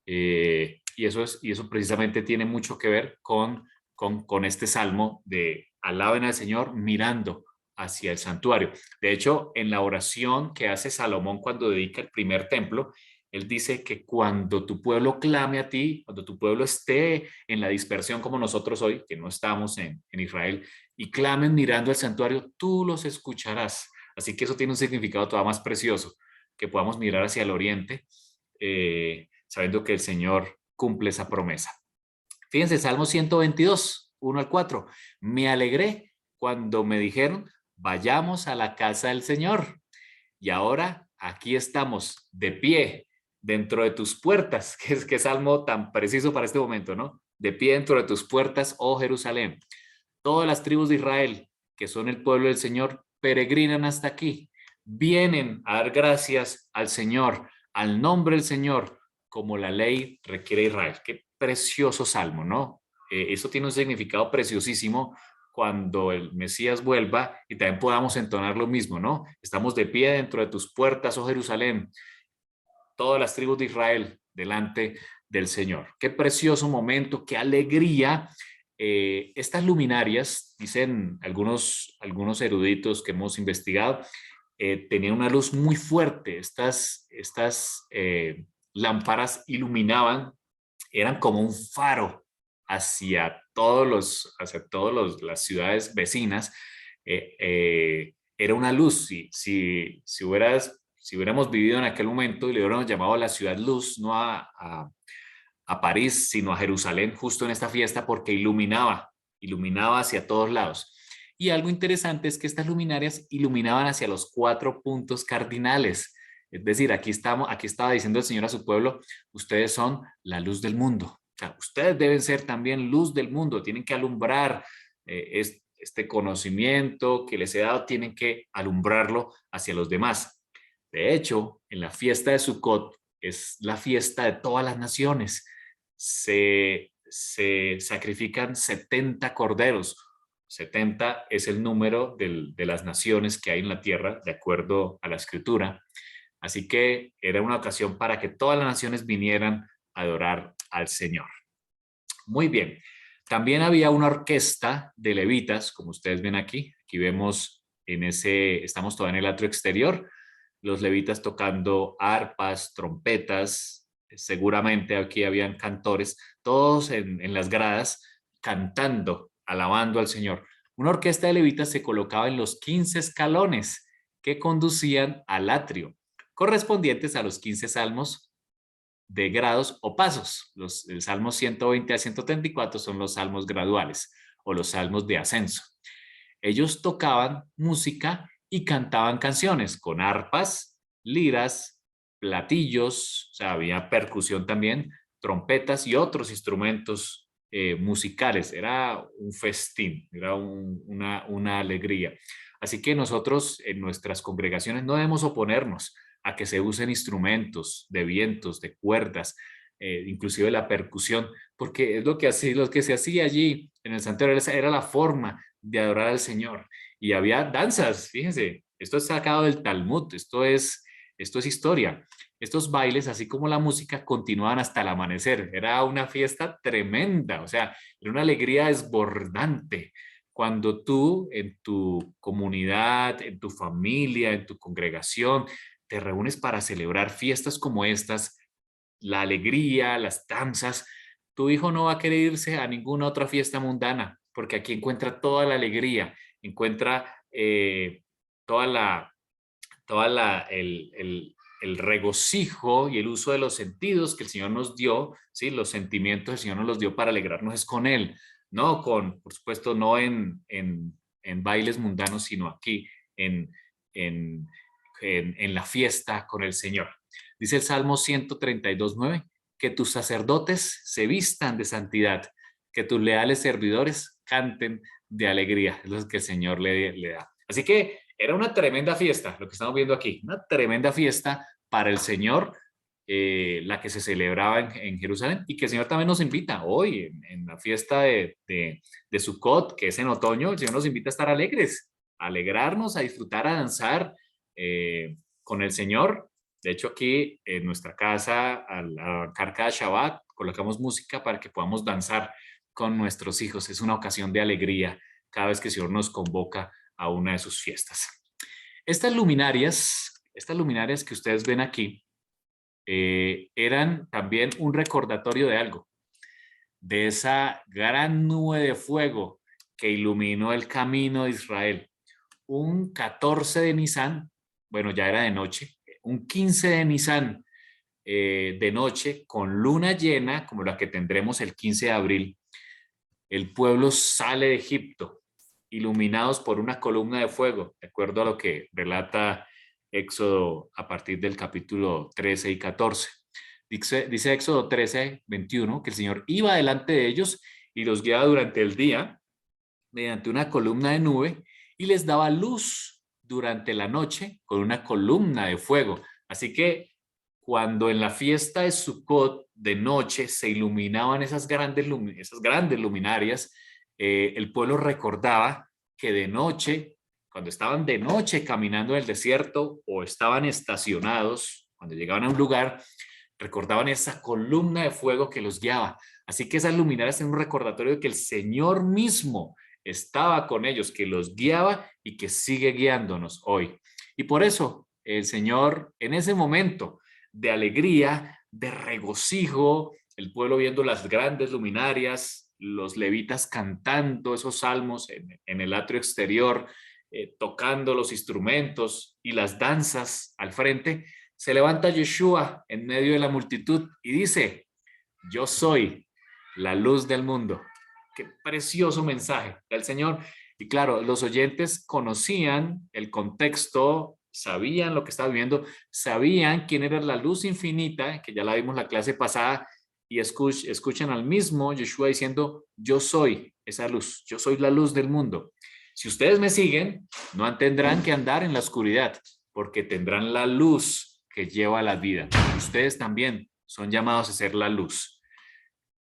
Speaker 1: y eso precisamente tiene mucho que ver con este salmo de alaben al Señor mirando hacia el santuario. De hecho, en la oración que hace Salomón cuando dedica el primer templo, él dice que cuando tu pueblo clame a ti, cuando tu pueblo esté en la dispersión como nosotros hoy, que no estamos en Israel, y clamen mirando al santuario, tú los escucharás. Así que eso tiene un significado todavía más precioso, que podamos mirar hacia el oriente sabiendo que el Señor cumple esa promesa. Fíjense, Salmo 122, 1 al 4. Me alegré cuando me dijeron, vayamos a la casa del Señor. Y ahora aquí estamos de pie dentro de tus puertas, que salmo tan preciso para este momento, ¿no? De pie dentro de tus puertas, oh Jerusalén. Todas las tribus de Israel, que son el pueblo del Señor, peregrinan hasta aquí. Vienen a dar gracias al Señor, al nombre del Señor, como la ley requiere Israel. Qué precioso salmo, ¿no? Eso tiene un significado preciosísimo cuando el Mesías vuelva y también podamos entonar lo mismo, ¿no? Estamos de pie dentro de tus puertas, oh Jerusalén, todas las tribus de Israel delante del Señor. Qué precioso momento, qué alegría. Estas luminarias, dicen algunos eruditos que hemos investigado, tenían una luz muy fuerte. Estas lámparas iluminaban, eran como un faro hacia todas las ciudades vecinas. Era una luz. Si hubiéramos vivido en aquel momento y le hubiéramos llamado a la ciudad luz, no a París, sino a Jerusalén, justo en esta fiesta, porque iluminaba hacia todos lados. Y algo interesante es que estas luminarias iluminaban hacia los 4 puntos cardinales. Es decir, aquí estaba diciendo el Señor a su pueblo, ustedes son la luz del mundo. O sea, ustedes deben ser también luz del mundo, tienen que alumbrar este conocimiento que les he dado, tienen que alumbrarlo hacia los demás. De hecho, en la fiesta de Sukkot es la fiesta de todas las naciones. Se sacrifican 70 corderos. 70 es el número de las naciones que hay en la tierra, de acuerdo a la escritura. Así que era una ocasión para que todas las naciones vinieran a adorar al Señor. Muy bien. También había una orquesta de levitas, como ustedes ven aquí. Aquí vemos estamos todavía en el atrio exterior, los levitas tocando arpas, trompetas. Seguramente aquí habían cantores, todos en las gradas cantando, alabando al Señor. Una orquesta de levitas se colocaba en los 15 escalones que conducían al atrio, correspondientes a los 15 salmos de grados o pasos. El salmo 120 a 134 son los salmos graduales o los salmos de ascenso. Ellos tocaban música y cantaban canciones con arpas, liras, platillos, o sea, había percusión también, trompetas y otros instrumentos musicales. Era un festín, era una alegría. Así que nosotros en nuestras congregaciones no debemos oponernos a que se usen instrumentos de vientos, de cuerdas, inclusive la percusión, porque es lo que se hacía allí en el santuario, era la forma de adorar al Señor. Y había danzas, fíjense, esto es sacado del Talmud, esto es historia. Estos bailes, así como la música, continuaban hasta el amanecer. Era una fiesta tremenda, o sea, era una alegría desbordante. Cuando tú en tu comunidad, en tu familia, en tu congregación, te reúnes para celebrar fiestas como estas, la alegría, las danzas, tu hijo no va a querer irse a ninguna otra fiesta mundana, porque aquí encuentra toda la alegría, encuentra toda la, el regocijo y el uso de los sentidos que el Señor nos dio, ¿sí? Los sentimientos el Señor nos los dio para alegrarnos es con Él, no por supuesto, no en bailes mundanos, sino aquí en, en, en la fiesta con el Señor. Dice el Salmo 132:9, que tus sacerdotes se vistan de santidad, que tus leales servidores canten de alegría. Es lo que el Señor le da. Así que era una tremenda fiesta, lo que estamos viendo aquí, una tremenda fiesta para el Señor, la que se celebraba en Jerusalén y que el Señor también nos invita hoy en la fiesta de Sukkot, que es en otoño. El Señor nos invita a estar alegres, a alegrarnos, a disfrutar, a danzar con el Señor. De hecho, aquí en nuestra casa, al arrancar cada Shabbat, colocamos música para que podamos danzar con nuestros hijos. Es una ocasión de alegría cada vez que el Señor nos convoca a una de sus fiestas. Estas luminarias que ustedes ven aquí, eran también un recordatorio de algo, de esa gran nube de fuego que iluminó el camino de Israel. Un 14 de Nisan, bueno, ya era de noche, un 15 de Nisan, de noche, con luna llena, como la que tendremos el 15 de abril, el pueblo sale de Egipto, iluminados por una columna de fuego, de acuerdo a lo que relata Éxodo a partir del capítulo 13 y 14. Dice Éxodo 13, 21, que el Señor iba delante de ellos y los guiaba durante el día mediante una columna de nube y les daba luz durante la noche con una columna de fuego. Así que cuando en la fiesta de Sukkot de noche se iluminaban esas grandes luminarias, el pueblo recordaba que de noche, cuando estaban de noche caminando en el desierto o estaban estacionados, cuando llegaban a un lugar, recordaban esa columna de fuego que los guiaba. Así que esas luminarias eran un recordatorio de que el Señor mismo estaba con ellos, que los guiaba y que sigue guiándonos hoy. Y por eso el Señor en ese momento de alegría, de regocijo, el pueblo viendo las grandes luminarias, los levitas cantando esos salmos en el atrio exterior, tocando los instrumentos y las danzas al frente, se levanta Yeshua en medio de la multitud y dice: yo soy la luz del mundo. Qué precioso mensaje del Señor. Y claro, los oyentes conocían el contexto, sabían lo que estaba viviendo, sabían quién era la luz infinita, que ya la vimos la clase pasada, y escuchan al mismo Yeshua diciendo: yo soy esa luz, yo soy la luz del mundo. Si ustedes me siguen, no tendrán que andar en la oscuridad, porque tendrán la luz que lleva a la vida. Ustedes también son llamados a ser la luz.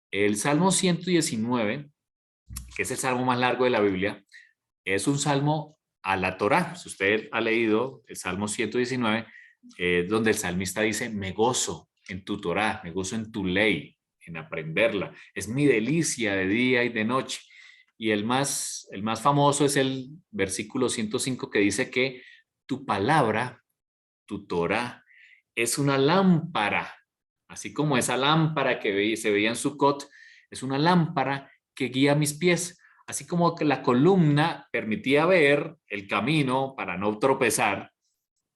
Speaker 1: El Salmo 119, que es el salmo más largo de la Biblia, es un salmo a la Torá. Si usted ha leído el Salmo 119, donde el salmista dice: me gozo en tu Torá, me gozo en tu ley, en aprenderla. Es mi delicia de día y de noche. Y el más famoso es el versículo 105, que dice que tu palabra, tu Torá, es una lámpara, así como esa lámpara que se veía en Sukkot, es una lámpara que guía mis pies, así como que la columna permitía ver el camino para no tropezar,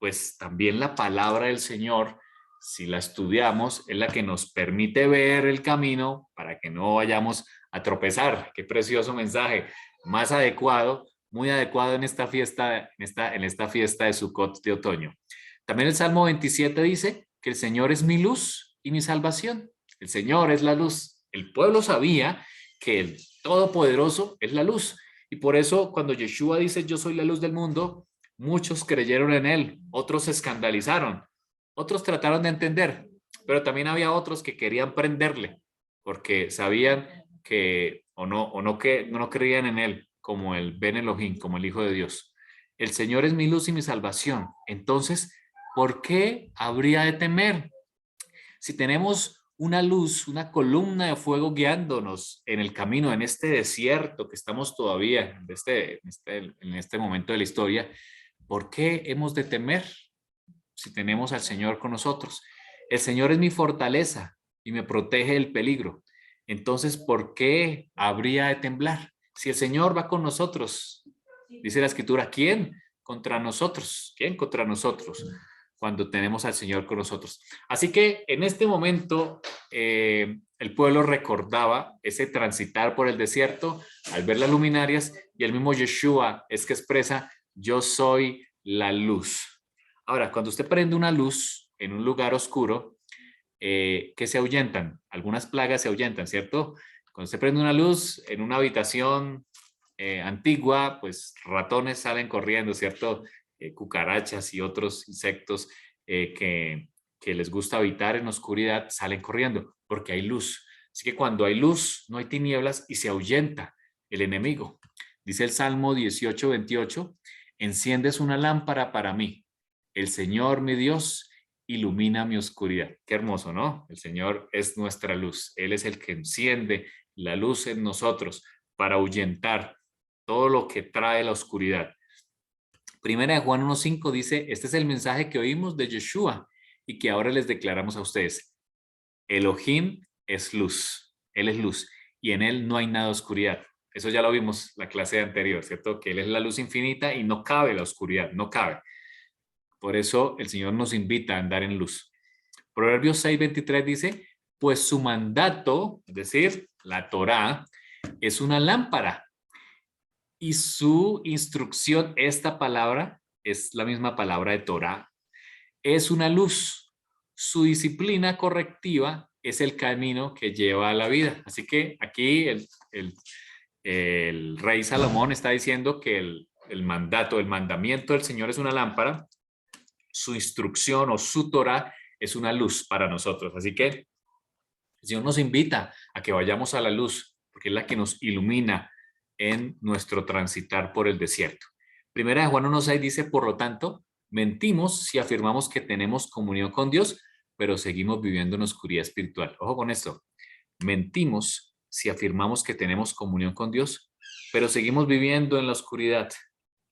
Speaker 1: pues también la palabra del Señor, si la estudiamos, es la que nos permite ver el camino para que no vayamos a tropezar. Qué precioso mensaje, más adecuado, muy adecuado en esta fiesta, en esta fiesta de Sukkot de otoño. También el Salmo 27 dice que el Señor es mi luz y mi salvación. El Señor es la luz. El pueblo sabía que el Todopoderoso es la luz. Y por eso cuando Yeshua dice: yo soy la luz del mundo, muchos creyeron en él, otros se escandalizaron, otros trataron de entender, pero también había otros que querían prenderle porque sabían que no creían en él como el Ben Elohim, como el Hijo de Dios. El Señor es mi luz y mi salvación. Entonces, ¿por qué habría de temer? Si tenemos una luz, una columna de fuego guiándonos en el camino, en este desierto que estamos todavía, en este momento de la historia, ¿por qué hemos de temer si tenemos al Señor con nosotros? El Señor es mi fortaleza y me protege del peligro. Entonces, ¿por qué habría de temblar? Si el Señor va con nosotros, dice la Escritura, ¿quién contra nosotros? ¿Quién contra nosotros? Cuando tenemos al Señor con nosotros. Así que en este momento el pueblo recordaba ese transitar por el desierto al ver las luminarias, y el mismo Yeshua es que expresa: yo soy la luz. Ahora, cuando usted prende una luz en un lugar oscuro, ¿qué se ahuyentan? Algunas plagas se ahuyentan, ¿cierto? Cuando usted prende una luz en una habitación antigua, pues ratones salen corriendo, ¿cierto? Cucarachas y otros insectos que les gusta habitar en oscuridad salen corriendo porque hay luz. Así que cuando hay luz, no hay tinieblas y se ahuyenta el enemigo. Dice el Salmo 18, 28, enciendes una lámpara para mí. El Señor, mi Dios, ilumina mi oscuridad. Qué hermoso, ¿no? El Señor es nuestra luz. Él es el que enciende la luz en nosotros para ahuyentar todo lo que trae la oscuridad. Primera de Juan 1:5 dice: este es el mensaje que oímos de Yeshua y que ahora les declaramos a ustedes. Elohim es luz, Él es luz y en Él no hay nada de oscuridad. Eso ya lo vimos la clase anterior, ¿cierto? Que Él es la luz infinita y no cabe la oscuridad, no cabe. Por eso el Señor nos invita a andar en luz. Proverbios 6:23 dice, pues su mandato, es decir, la Torá, es una lámpara y su instrucción, esta palabra es la misma palabra de Torá, es una luz. Su disciplina correctiva es el camino que lleva a la vida. Así que aquí el rey Salomón está diciendo que el mandato, el mandamiento del Señor es una lámpara, su instrucción o su Torah es una luz para nosotros. Así que el Señor nos invita a que vayamos a la luz, porque es la que nos ilumina en nuestro transitar por el desierto. Primera de Juan 1:6 dice, por lo tanto, mentimos si afirmamos que tenemos comunión con Dios, pero seguimos viviendo en oscuridad espiritual. Ojo con esto. Mentimos si afirmamos que tenemos comunión con Dios, pero seguimos viviendo en la oscuridad.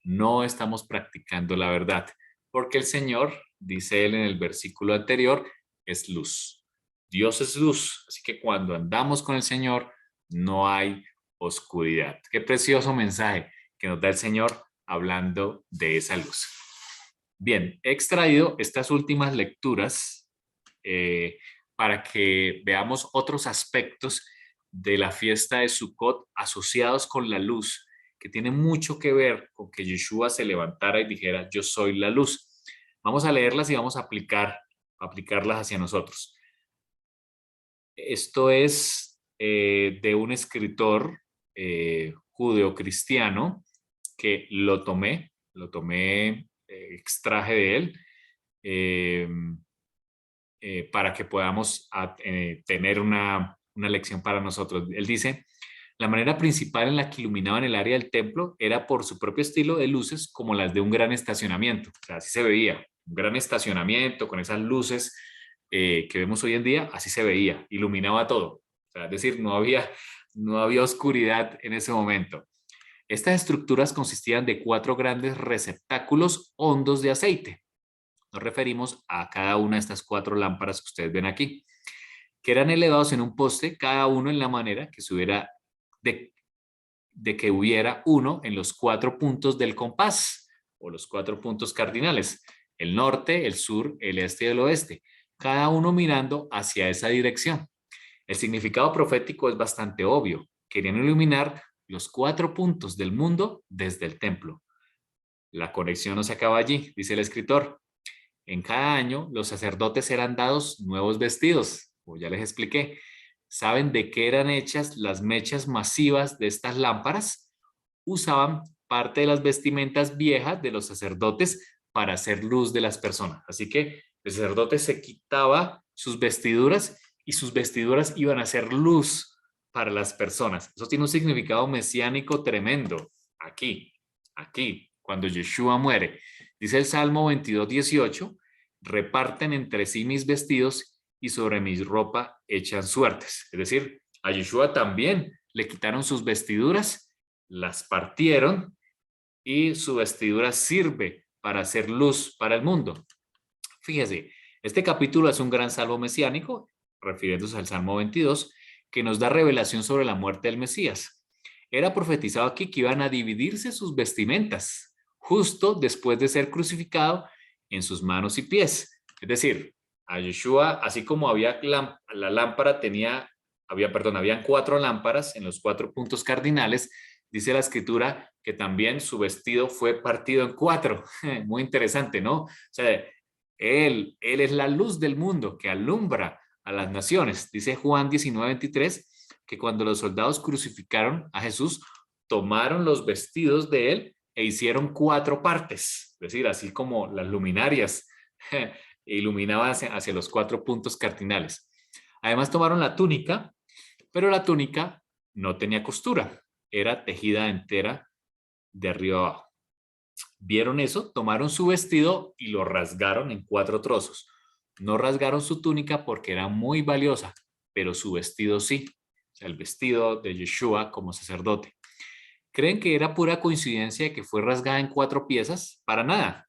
Speaker 1: No estamos practicando la verdad, porque el Señor, dice él en el versículo anterior, es luz. Dios es luz, así que cuando andamos con el Señor no hay oscuridad. Qué precioso mensaje que nos da el Señor hablando de esa luz. Bien, he extraído estas últimas lecturas para que veamos otros aspectos de la fiesta de Sukkot asociados con la luz, que tiene mucho que ver con que Yeshua se levantara y dijera, yo soy la luz. Vamos a leerlas y vamos a aplicarlas hacia nosotros. Esto es de un escritor judeocristiano que lo tomé, extraje de él para que podamos tener una lección para nosotros. Él dice, la manera principal en la que iluminaban el área del templo era por su propio estilo de luces como las de un gran estacionamiento. O sea, así se veía, un gran estacionamiento con esas luces que vemos hoy en día, así se veía, iluminaba todo. O sea, es decir, no había oscuridad en ese momento. Estas estructuras consistían de 4 grandes receptáculos hondos de aceite. Nos referimos a cada una de estas 4 lámparas que ustedes ven aquí, que eran elevados en un poste, cada uno en la manera que se hubiera de que hubiera uno en los 4 puntos del compás o los 4 puntos cardinales, el norte, el sur, el este y el oeste, cada uno mirando hacia esa dirección. El significado profético es bastante obvio. Querían iluminar los 4 puntos del mundo desde el templo. La conexión no se acaba allí, dice el escritor. En cada año los sacerdotes eran dados nuevos vestidos, como ya les expliqué. ¿Saben de qué eran hechas las mechas masivas de estas lámparas? Usaban parte de las vestimentas viejas de los sacerdotes para hacer luz de las personas. Así que el sacerdote se quitaba sus vestiduras y sus vestiduras iban a hacer luz para las personas. Eso tiene un significado mesiánico tremendo. Aquí, cuando Yeshua muere. Dice el Salmo 22:18, reparten entre sí mis vestidos y sobre mi ropa echan suertes. Es decir, a Yeshua también le quitaron sus vestiduras, las partieron y su vestidura sirve para hacer luz para el mundo. Fíjese, este capítulo es un gran salmo mesiánico, refiriéndose al Salmo 22, que nos da revelación sobre la muerte del Mesías. Era profetizado aquí que iban a dividirse sus vestimentas justo después de ser crucificado en sus manos y pies. Es decir, a Yeshua, así como había la lámpara habían 4 lámparas en los 4 puntos cardinales, dice la escritura que también su vestido fue partido en 4. Muy interesante, ¿no? O sea, él es la luz del mundo que alumbra a las naciones. Dice Juan 19:23 que cuando los soldados crucificaron a Jesús, tomaron los vestidos de él e hicieron 4 partes. Es decir, así como las luminarias iluminaban hacia los 4 puntos cardinales. Además tomaron la túnica, pero la túnica no tenía costura. Era tejida entera de arriba abajo. Vieron eso, tomaron su vestido y lo rasgaron en 4 trozos. No rasgaron su túnica porque era muy valiosa, pero su vestido sí. O sea, el vestido de Yeshua como sacerdote. ¿Creen que era pura coincidencia que fue rasgada en 4 piezas? Para nada.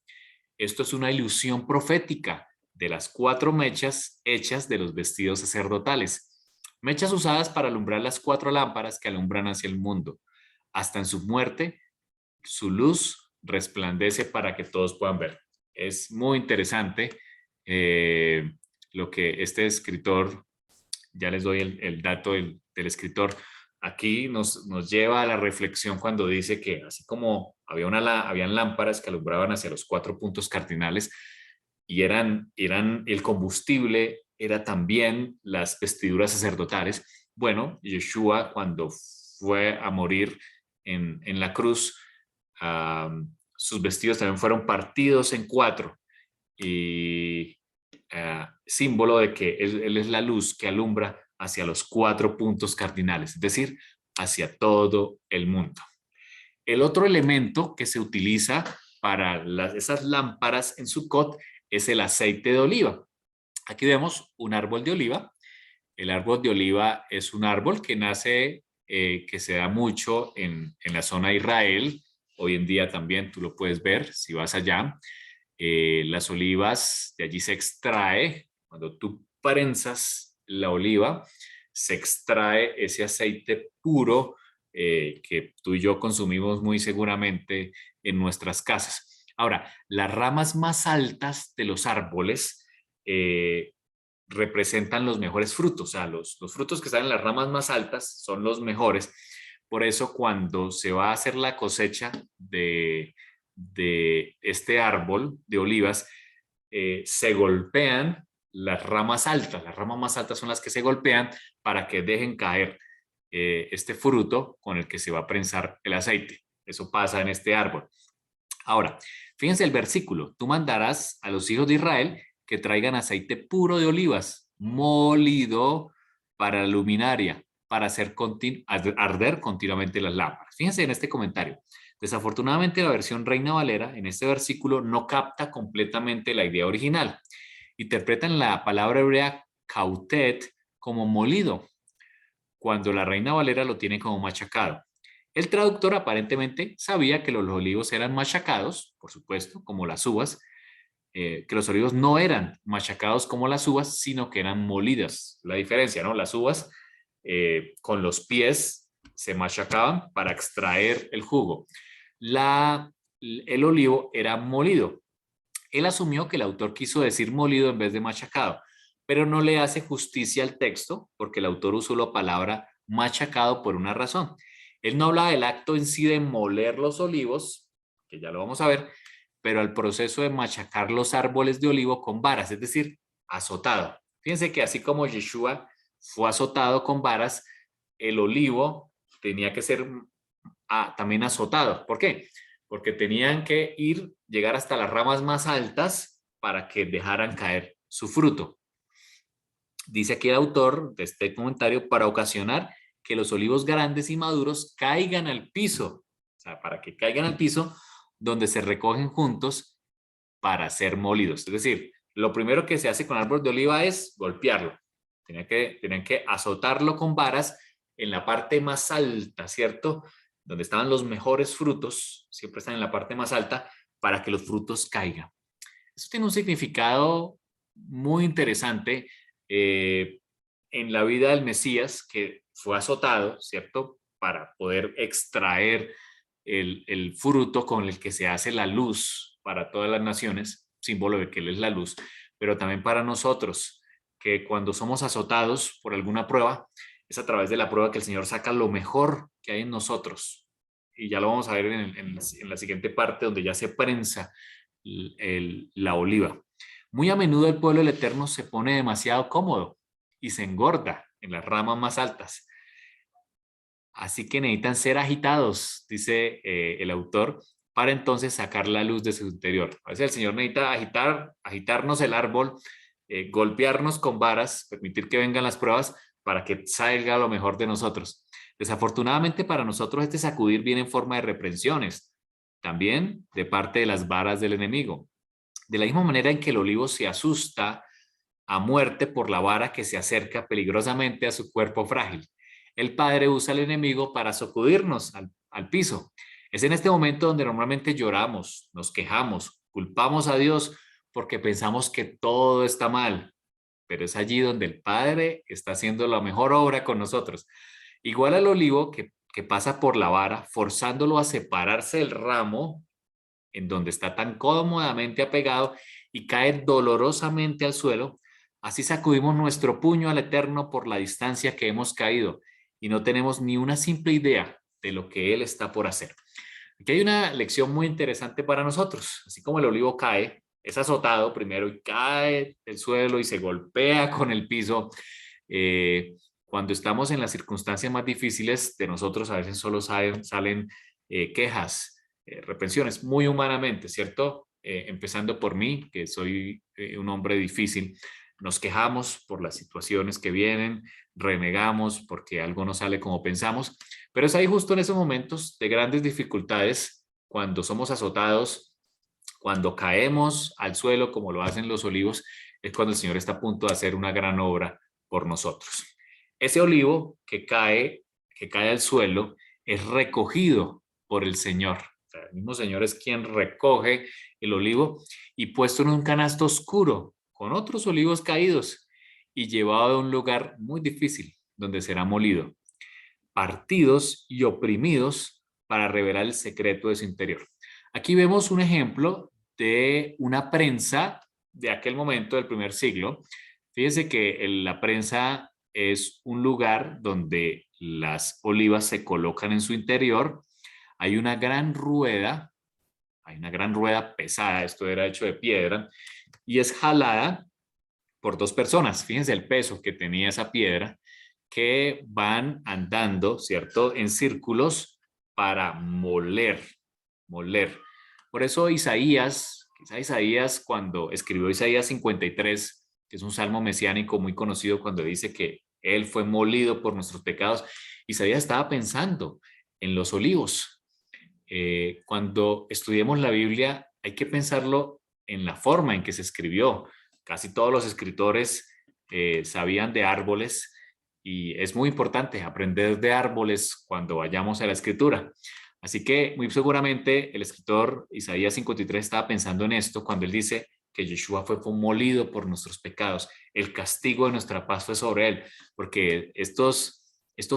Speaker 1: Esto es una ilusión profética de las 4 mechas hechas de los vestidos sacerdotales. Mechas usadas para alumbrar las 4 lámparas que alumbran hacia el mundo. Hasta en su muerte, su luz resplandece para que todos puedan ver. Es muy interesante lo que este escritor, ya les doy el dato del escritor, aquí nos lleva a la reflexión cuando dice que así como habían lámparas que alumbraban hacia los 4 puntos cardinales y eran el combustible, era también las vestiduras sacerdotales. Bueno, Yeshua cuando fue a morir en la cruz, sus vestidos también fueron partidos en 4 y símbolo de que él es la luz que alumbra hacia los 4 puntos cardinales, es decir, hacia todo el mundo. El otro elemento que se utiliza para esas lámparas en Sukkot es el aceite de oliva. Aquí vemos un árbol de oliva. El árbol de oliva es un árbol que nace, que se da mucho en la zona de Israel. Hoy en día también tú lo puedes ver si vas allá. Las olivas, de allí se extrae, cuando tú prensas la oliva, se extrae ese aceite puro que tú y yo consumimos muy seguramente en nuestras casas. Ahora, las ramas más altas de los árboles representan los mejores frutos, o sea, los frutos que están en las ramas más altas son los mejores. Por eso cuando se va a hacer la cosecha de este árbol de olivas, se golpean las ramas altas. Las ramas más altas son las que se golpean para que dejen caer este fruto con el que se va a prensar el aceite. Eso pasa en este árbol. Ahora, fíjense el versículo. Tú mandarás a los hijos de Israel que traigan aceite puro de olivas, molido para la luminaria, para hacer arder continuamente las lámparas. Fíjense en este comentario. Desafortunadamente, la versión Reina Valera en este versículo no capta completamente la idea original. Interpretan la palabra hebrea kautet como molido, cuando la Reina Valera lo tiene como machacado. El traductor aparentemente sabía que los olivos eran machacados, por supuesto, como las uvas, que los olivos no eran machacados como las uvas, sino que eran molidas. La diferencia, ¿no? Las uvas con los pies se machacaban para extraer el jugo. El olivo era molido. Él asumió que el autor quiso decir molido en vez de machacado, pero no le hace justicia al texto porque el autor usó la palabra machacado por una razón. Él no habla del acto en sí de moler los olivos, que ya lo vamos a ver, pero al proceso de machacar los árboles de olivo con varas, es decir, azotado. Fíjense que así como Yeshua fue azotado con varas, el olivo tenía que ser también azotado. ¿Por qué? Porque tenían que llegar hasta las ramas más altas para que dejaran caer su fruto. Dice aquí el autor de este comentario, para ocasionar que los olivos grandes y maduros caigan al piso, o sea, para que caigan al piso donde se recogen juntos para ser molidos. Es decir, lo primero que se hace con árbol de oliva es golpearlo. Tenían que azotarlo con varas en la parte más alta, ¿cierto? Donde estaban los mejores frutos, siempre están en la parte más alta, para que los frutos caigan. Eso tiene un significado muy interesante en la vida del Mesías, que fue azotado, ¿cierto? Para poder extraer el fruto con el que se hace la luz para todas las naciones, símbolo de que Él es la luz, pero también para nosotros, que cuando somos azotados por alguna prueba, es a través de la prueba que el Señor saca lo mejor que hay en nosotros. Y ya lo vamos a ver en la siguiente parte, donde ya se prensa la oliva. Muy a menudo el pueblo del Eterno se pone demasiado cómodo y se engorda en las ramas más altas. Así que necesitan ser agitados, dice el autor, para entonces sacar la luz de su interior. A veces el Señor necesita agitarnos el árbol, golpearnos con varas, permitir que vengan las pruebas para que salga lo mejor de nosotros. Desafortunadamente para nosotros este sacudir viene en forma de reprensiones, también de parte de las varas del enemigo. De la misma manera en que el olivo se asusta a muerte por la vara que se acerca peligrosamente a su cuerpo frágil, el Padre usa al enemigo para sacudirnos al piso. Es en este momento donde normalmente lloramos, nos quejamos, culpamos a Dios porque pensamos que todo está mal, pero es allí donde el Padre está haciendo la mejor obra con nosotros. Igual al olivo que pasa por la vara, forzándolo a separarse del ramo en donde está tan cómodamente apegado y cae dolorosamente al suelo. Así sacudimos nuestro puño al Eterno por la distancia que hemos caído y no tenemos ni una simple idea de lo que Él está por hacer. Aquí hay una lección muy interesante para nosotros. Así como el olivo cae, es azotado primero y cae del suelo y se golpea con el piso. Cuando estamos en las circunstancias más difíciles de nosotros, a veces solo salen quejas, reprensiones, muy humanamente, ¿cierto? Empezando por mí, que soy un hombre difícil. Nos quejamos por las situaciones que vienen, renegamos porque algo no sale como pensamos, pero es ahí justo en esos momentos de grandes dificultades, cuando somos azotados, cuando caemos al suelo como lo hacen los olivos, es cuando el Señor está a punto de hacer una gran obra por nosotros. Ese olivo que cae al suelo, es recogido por el Señor. O sea, el mismo Señor es quien recoge el olivo y puesto en un canasto oscuro con otros olivos caídos y llevado a un lugar muy difícil donde será molido, partidos y oprimidos para revelar el secreto de su interior. Aquí vemos un ejemplo de una prensa de aquel momento del primer siglo. Fíjense que la prensa es un lugar donde las olivas se colocan en su interior. Hay una gran rueda pesada, esto era hecho de piedra, y es jalada por dos personas. Fíjense el peso que tenía esa piedra, que van andando, ¿cierto?, en círculos para moler. Por eso Isaías, quizá Isaías cuando escribió Isaías 53, que es un salmo mesiánico muy conocido cuando dice que él fue molido por nuestros pecados, Isaías estaba pensando en los olivos. Cuando estudiemos la Biblia hay que pensarlo en la forma en que se escribió. Casi todos los escritores sabían de árboles y es muy importante aprender de árboles cuando vayamos a la escritura. Así que muy seguramente el escritor Isaías 53 estaba pensando en esto cuando él dice que Yeshua fue molido por nuestros pecados. El castigo de nuestra paz fue sobre él, porque estos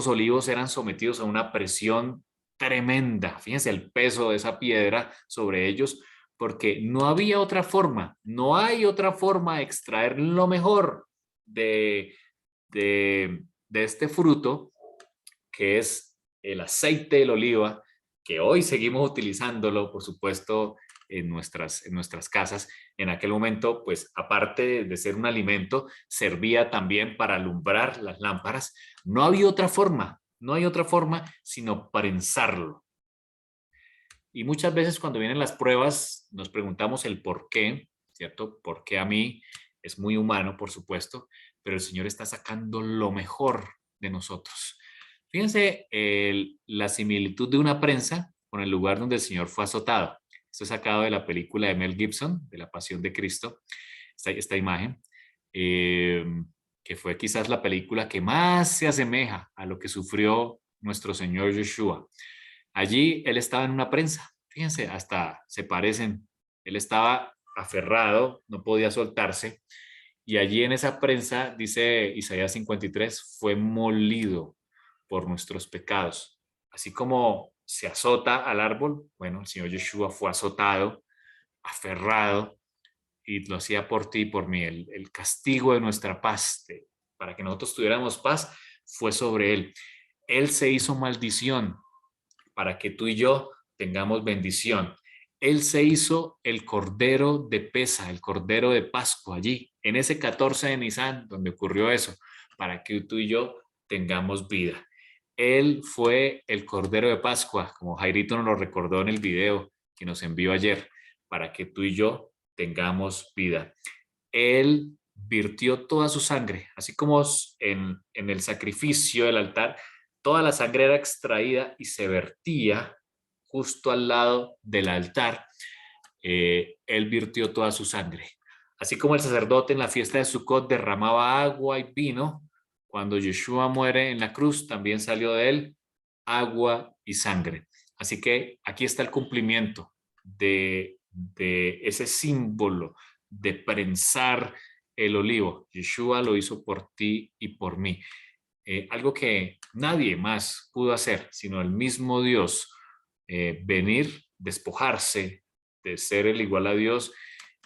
Speaker 1: olivos eran sometidos a una presión tremenda. Fíjense el peso de esa piedra sobre ellos, porque no había otra forma, no hay otra forma de extraer lo mejor de, de este fruto, que es el aceite de oliva, que hoy seguimos utilizándolo, por supuesto, en nuestras casas. En aquel momento, pues aparte de ser un alimento, servía también para alumbrar las lámparas. No había otra forma, no hay otra forma sino prensarlo. Y muchas veces cuando vienen las pruebas nos preguntamos el por qué, ¿cierto? ¿Por qué a mí? Es muy humano, por supuesto, pero el Señor está sacando lo mejor de nosotros. Fíjense la similitud de una prensa con el lugar donde el Señor fue azotado. Esto es sacado de la película de Mel Gibson, de La Pasión de Cristo, esta imagen, eh, que fue quizás la película que más se asemeja a lo que sufrió nuestro Señor Yeshua. Allí él estaba en una prensa, fíjense, hasta se parecen. Él estaba aferrado, no podía soltarse, y allí en esa prensa, dice Isaías 53, fue molido por nuestros pecados. Así como se azota al árbol, bueno, el Señor Yeshua fue azotado, aferrado, y lo hacía por ti y por mí. El castigo de nuestra paz, para que nosotros tuviéramos paz, fue sobre él. Él se hizo maldición para que tú y yo tengamos bendición. Él se hizo el cordero de Pesa, el cordero de Pascua allí, en ese 14 de Nisan, donde ocurrió eso, para que tú y yo tengamos vida. Él fue el cordero de Pascua, como Jairito nos lo recordó en el video que nos envió ayer, para que tú y yo tengamos vida. Él virtió toda su sangre, así como en el sacrificio del altar, toda la sangre era extraída y se vertía justo al lado del altar. Él virtió toda su sangre. Así como el sacerdote en la fiesta de Sukkot derramaba agua y vino, cuando Yeshua muere en la cruz, también salió de él agua y sangre. Así que aquí está el cumplimiento de ese símbolo de prensar el olivo. Yeshua lo hizo por ti y por mí. Algo que nadie más pudo hacer, sino el mismo Dios, venir, despojarse de ser el igual a Dios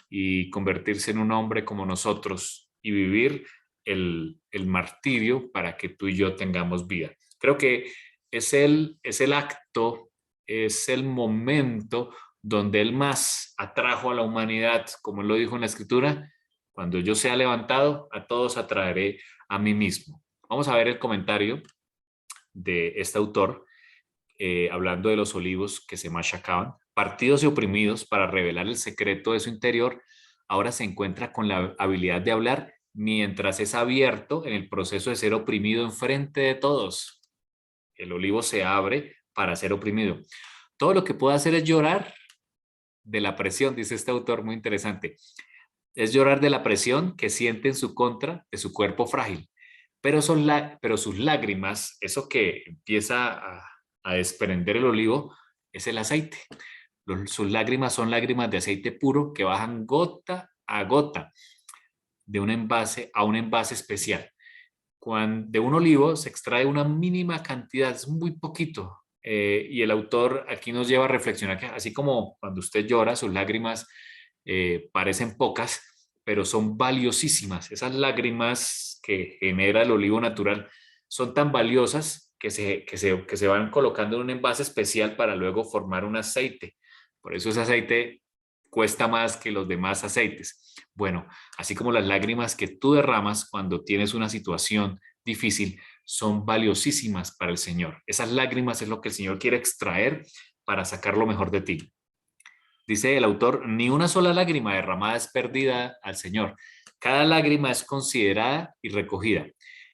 Speaker 1: y convertirse en un hombre como nosotros y vivir el martirio para que tú y yo tengamos vida. Creo que es el acto, es el momento donde Él más atrajo a la humanidad, como Él lo dijo en la Escritura: cuando yo sea levantado, a todos atraeré a mí mismo. Vamos a ver el comentario de este autor, hablando de los olivos que se machacaban. Partidos y oprimidos, para revelar el secreto de su interior, ahora se encuentra con la habilidad de hablar mientras es abierto en el proceso de ser oprimido enfrente de todos. El olivo se abre para ser oprimido. Todo lo que puede hacer es llorar de la presión, dice este autor, muy interesante. Es llorar de la presión que siente en su contra de su cuerpo frágil. Pero sus lágrimas, eso que empieza a desprender el olivo, es el aceite. Sus lágrimas son lágrimas de aceite puro que bajan gota a gota de un envase a un envase especial. De un olivo se extrae una mínima cantidad, es muy poquito. Y el autor aquí nos lleva a reflexionar que así como cuando usted llora, sus lágrimas parecen pocas, pero son valiosísimas. Esas lágrimas que genera el olivo natural son tan valiosas que se van colocando en un envase especial para luego formar un aceite. Por eso ese aceite cuesta más que los demás aceites. Bueno, así como las lágrimas que tú derramas cuando tienes una situación difícil son valiosísimas para el Señor. Esas lágrimas es lo que el Señor quiere extraer para sacar lo mejor de ti. Dice el autor: ni una sola lágrima derramada es perdida al Señor. Cada lágrima es considerada y recogida.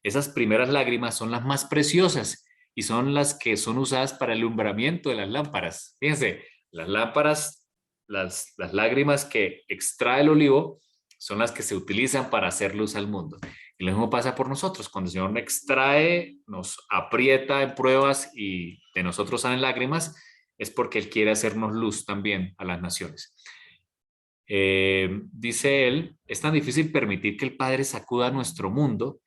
Speaker 1: Esas primeras lágrimas son las más preciosas y son las que son usadas para el alumbramiento de las lámparas. Fíjense, las lámparas, las lágrimas que extrae el olivo son las que se utilizan para hacer luz al mundo. Y lo mismo pasa por nosotros. Cuando el Señor nos extrae, nos aprieta en pruebas y de nosotros salen lágrimas, es porque Él quiere hacernos luz también a las naciones. Dice él: es tan difícil permitir que el Padre sacuda nuestro mundo,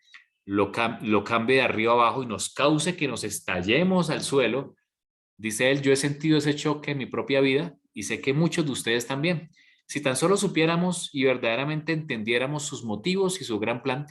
Speaker 1: lo cambie de arriba abajo y nos cause que nos estallemos al suelo. Dice él: yo he sentido ese choque en mi propia vida y sé que muchos de ustedes también. Si tan solo supiéramos y verdaderamente entendiéramos sus motivos y su gran plan,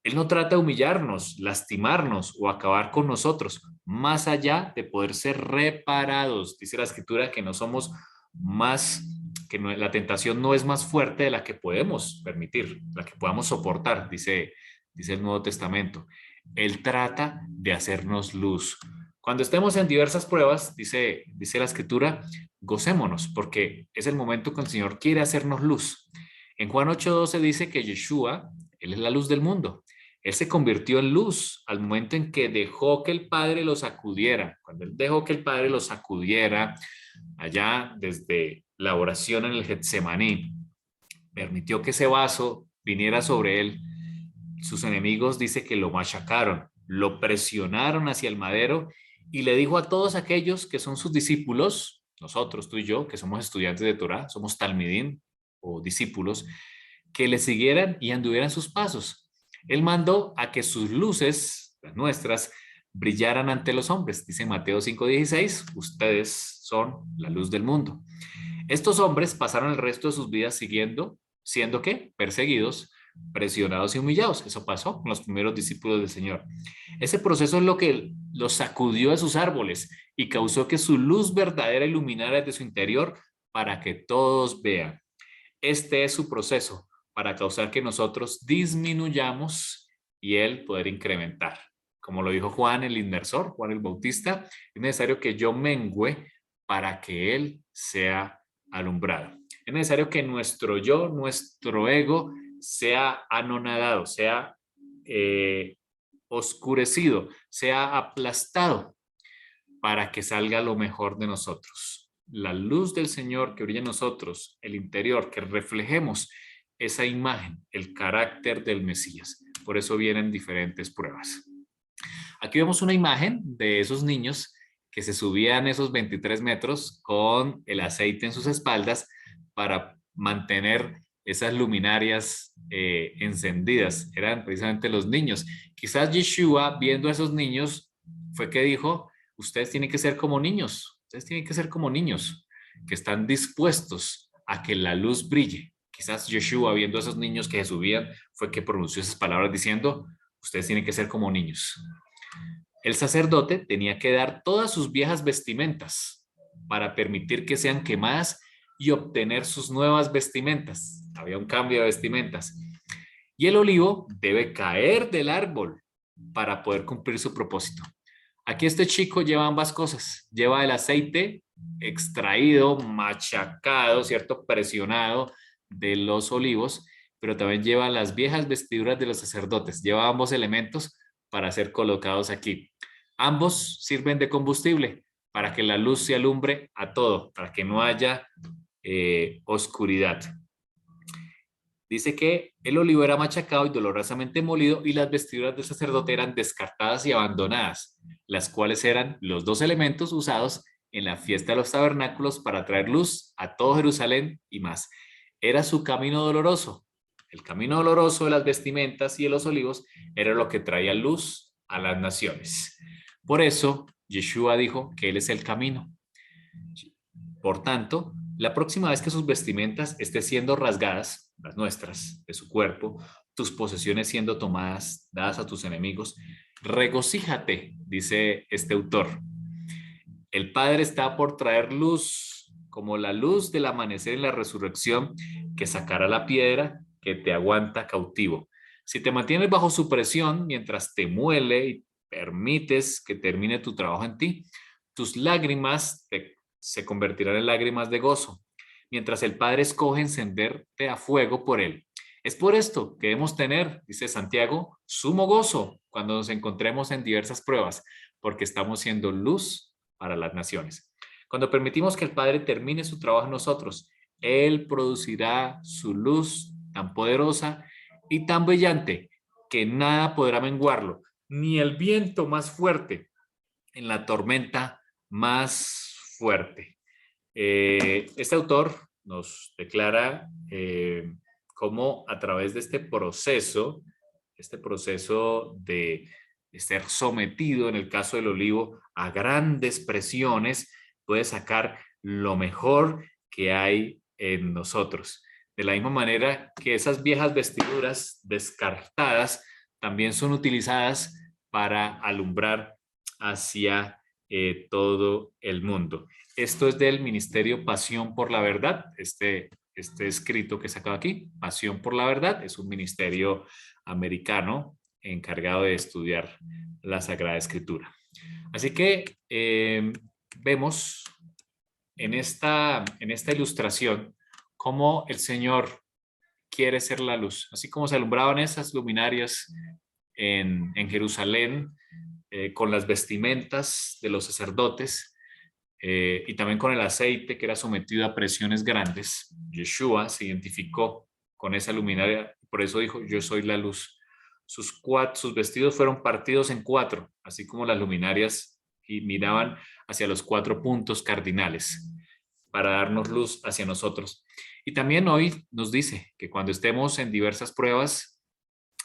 Speaker 1: Él no trata de humillarnos, lastimarnos o acabar con nosotros, más allá de poder ser reparados. Dice la Escritura que no somos más, que no, la tentación no es más fuerte de la que podemos permitir, la que podamos soportar, dice el Nuevo Testamento. Él trata de hacernos luz. Cuando estemos en diversas pruebas, dice la Escritura, gocémonos, porque es el momento que el Señor quiere hacernos luz. En Juan 8:12 dice que Yeshua, Él es la luz del mundo. Él se convirtió en luz al momento en que dejó que el Padre lo sacudiera. Cuando Él dejó que el Padre lo sacudiera, allá desde la oración en el Getsemaní, permitió que ese vaso viniera sobre Él. Sus enemigos dice que lo machacaron, lo presionaron hacia el madero y le dijo a todos aquellos que son sus discípulos, nosotros, tú y yo, que somos estudiantes de Torah, somos talmidín o discípulos, que le siguieran y anduvieran sus pasos. Él mandó a que sus luces, las nuestras, brillaran ante los hombres. Dice Mateo 5:16, ustedes son la luz del mundo. Estos hombres pasaron el resto de sus vidas siendo ¿qué? Perseguidos, presionados y humillados. Eso pasó con los primeros discípulos del Señor. Ese proceso es lo que los sacudió de sus árboles y causó que su luz verdadera iluminara desde su interior para que todos vean. Este es su proceso para causar que nosotros disminuyamos y Él poder incrementar. Como lo dijo Juan el inmersor, Juan el Bautista, es necesario que yo mengüe para que Él sea alumbrado. Es necesario que nuestro yo, nuestro ego, sea anonadado, sea oscurecido, sea aplastado para que salga lo mejor de nosotros. La luz del Señor que brilla en nosotros, el interior, que reflejemos esa imagen, el carácter del Mesías. Por eso vienen diferentes pruebas. Aquí vemos una imagen de esos niños que se subían esos 23 metros con el aceite en sus espaldas para mantener esas luminarias encendidas. Eran precisamente los niños. Quizás Yeshua, viendo a esos niños, fue que dijo: ustedes tienen que ser como niños, ustedes tienen que ser como niños, que están dispuestos a que la luz brille, Quizás Yeshua, viendo a esos niños que se subían, fue que pronunció esas palabras diciendo, ustedes tienen que ser como niños. El sacerdote tenía que dar todas sus viejas vestimentas para permitir que sean quemadas y obtener sus nuevas vestimentas. Había un cambio de vestimentas. Y el olivo debe caer del árbol para poder cumplir su propósito. Aquí este chico lleva ambas cosas. Lleva el aceite extraído, machacado, ¿cierto? Presionado de los olivos, pero también lleva las viejas vestiduras de los sacerdotes. Lleva ambos elementos para ser colocados aquí. Ambos sirven de combustible para que la luz se alumbre a todo, para que no haya oscuridad. Dice que el olivo era machacado y dolorosamente molido y las vestiduras del sacerdote eran descartadas y abandonadas, las cuales eran los dos elementos usados en la fiesta de los tabernáculos para traer luz a todo Jerusalén y más. Era su camino doloroso. El camino doloroso de las vestimentas y de los olivos era lo que traía luz a las naciones. Por eso, Yeshua dijo que Él es el camino. Por tanto, la próxima vez que sus vestimentas estén siendo rasgadas, las nuestras, de su cuerpo, tus posesiones siendo tomadas, dadas a tus enemigos, regocíjate, dice este autor. El Padre está por traer luz, como la luz del amanecer en la resurrección, que sacará la piedra que te aguanta cautivo. Si te mantienes bajo su presión mientras te muele y permites que termine tu trabajo en ti, tus lágrimas se convertirán en lágrimas de gozo, mientras el Padre escoge encenderte a fuego por él. Es por esto que debemos tener, dice Santiago, sumo gozo cuando nos encontremos en diversas pruebas, porque estamos siendo luz para las naciones. Cuando permitimos que el Padre termine su trabajo en nosotros, Él producirá su luz tan poderosa y tan brillante que nada podrá menguarlo, ni el viento más fuerte en la tormenta más fuerte. Este autor nos declara cómo a través de este proceso de ser sometido, en el caso del olivo, a grandes presiones, puede sacar lo mejor que hay en nosotros. De la misma manera que esas viejas vestiduras descartadas también son utilizadas para alumbrar hacia todo el mundo. Esto es del Ministerio Pasión por la Verdad, este escrito que he sacado aquí, Pasión por la Verdad, es un ministerio americano encargado de estudiar la Sagrada Escritura. Así que vemos en esta ilustración cómo el Señor quiere ser la luz, así como se alumbraban esas luminarias en Jerusalén con las vestimentas de los sacerdotes y también con el aceite que era sometido a presiones grandes. Yeshua se identificó con esa luminaria, por eso dijo, yo soy la luz. Sus vestidos fueron partidos en cuatro, así como las luminarias, y miraban hacia los 4 puntos cardinales para darnos luz hacia nosotros. Y también hoy nos dice que cuando estemos en diversas pruebas,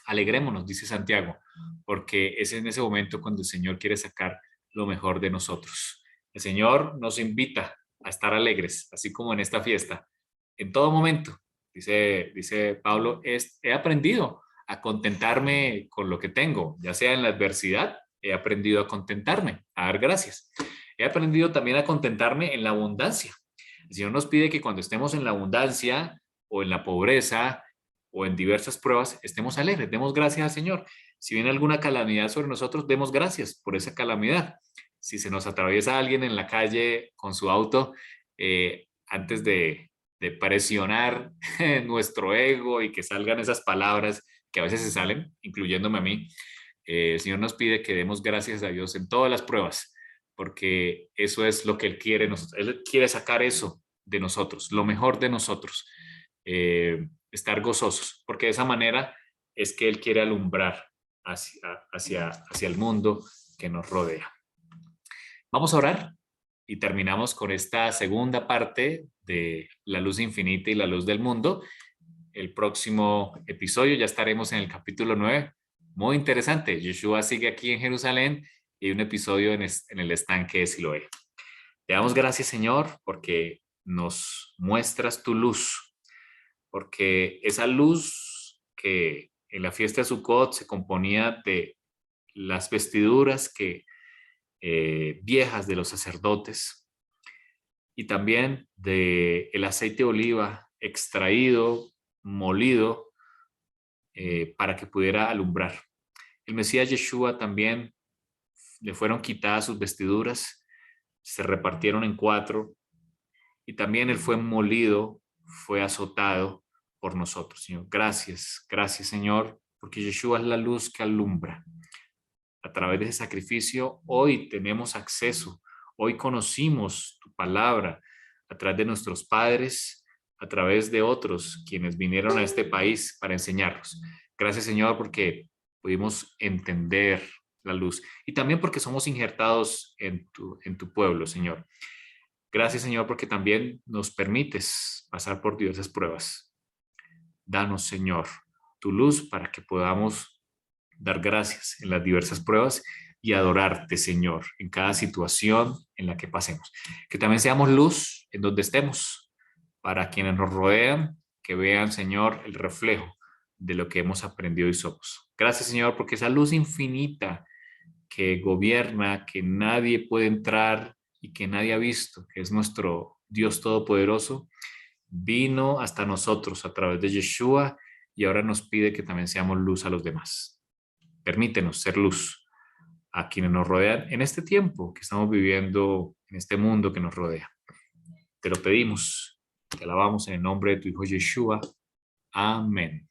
Speaker 1: alegrémonos, dice Santiago, porque es en ese momento cuando el Señor quiere sacar lo mejor de nosotros. El Señor nos invita a estar alegres, así como en esta fiesta, en todo momento. Dice Pablo, he aprendido a contentarme con lo que tengo, ya sea en la adversidad, he aprendido a contentarme, a dar gracias. He aprendido también a contentarme en la abundancia. El Señor nos pide que cuando estemos en la abundancia o en la pobreza o en diversas pruebas, estemos alegres, demos gracias al Señor. Si viene alguna calamidad sobre nosotros, demos gracias por esa calamidad. Si se nos atraviesa alguien en la calle con su auto, antes de presionar nuestro ego y que salgan esas palabras que a veces se salen, incluyéndome a mí, el Señor nos pide que demos gracias a Dios en todas las pruebas, porque eso es lo que Él quiere. Él quiere sacar eso de nosotros, lo mejor de nosotros, estar gozosos, porque de esa manera es que Él quiere alumbrar hacia el mundo que nos rodea. Vamos a orar y terminamos con esta segunda parte de la luz infinita y la luz del mundo. El próximo episodio ya estaremos en el capítulo 9. Muy interesante. Yeshua sigue aquí en Jerusalén y hay un episodio en el estanque de Siloé. Te damos gracias, Señor, porque nos muestras tu luz. porque esa luz que en la fiesta de Sukkot se componía de las vestiduras viejas de los sacerdotes y también de el aceite de oliva extraído, molido, para que pudiera alumbrar. El Mesías Yeshua también le fueron quitadas sus vestiduras, se repartieron en 4 y también él fue molido, fue azotado por nosotros, Señor. Gracias, gracias, Señor, porque Yeshua es la luz que alumbra. A través de ese sacrificio, hoy tenemos acceso, hoy conocimos tu palabra a través de nuestros padres, a través de otros quienes vinieron a este país para enseñarnos. Gracias, Señor, porque pudimos entender la luz y también porque somos injertados en tu pueblo, Señor. Gracias, Señor, porque también nos permites pasar por diversas pruebas. Danos, Señor, tu luz para que podamos dar gracias en las diversas pruebas y adorarte, Señor, en cada situación en la que pasemos. Que también seamos luz en donde estemos, para quienes nos rodean, que vean, Señor, el reflejo de lo que hemos aprendido y somos. Gracias, Señor, porque esa luz infinita que gobierna, que nadie puede entrar y que nadie ha visto, que es nuestro Dios Todopoderoso, vino hasta nosotros a través de Yeshua y ahora nos pide que también seamos luz a los demás. Permítenos ser luz a quienes nos rodean en este tiempo que estamos viviendo, en este mundo que nos rodea. Te lo pedimos, te alabamos en el nombre de tu Hijo Yeshua. Amén.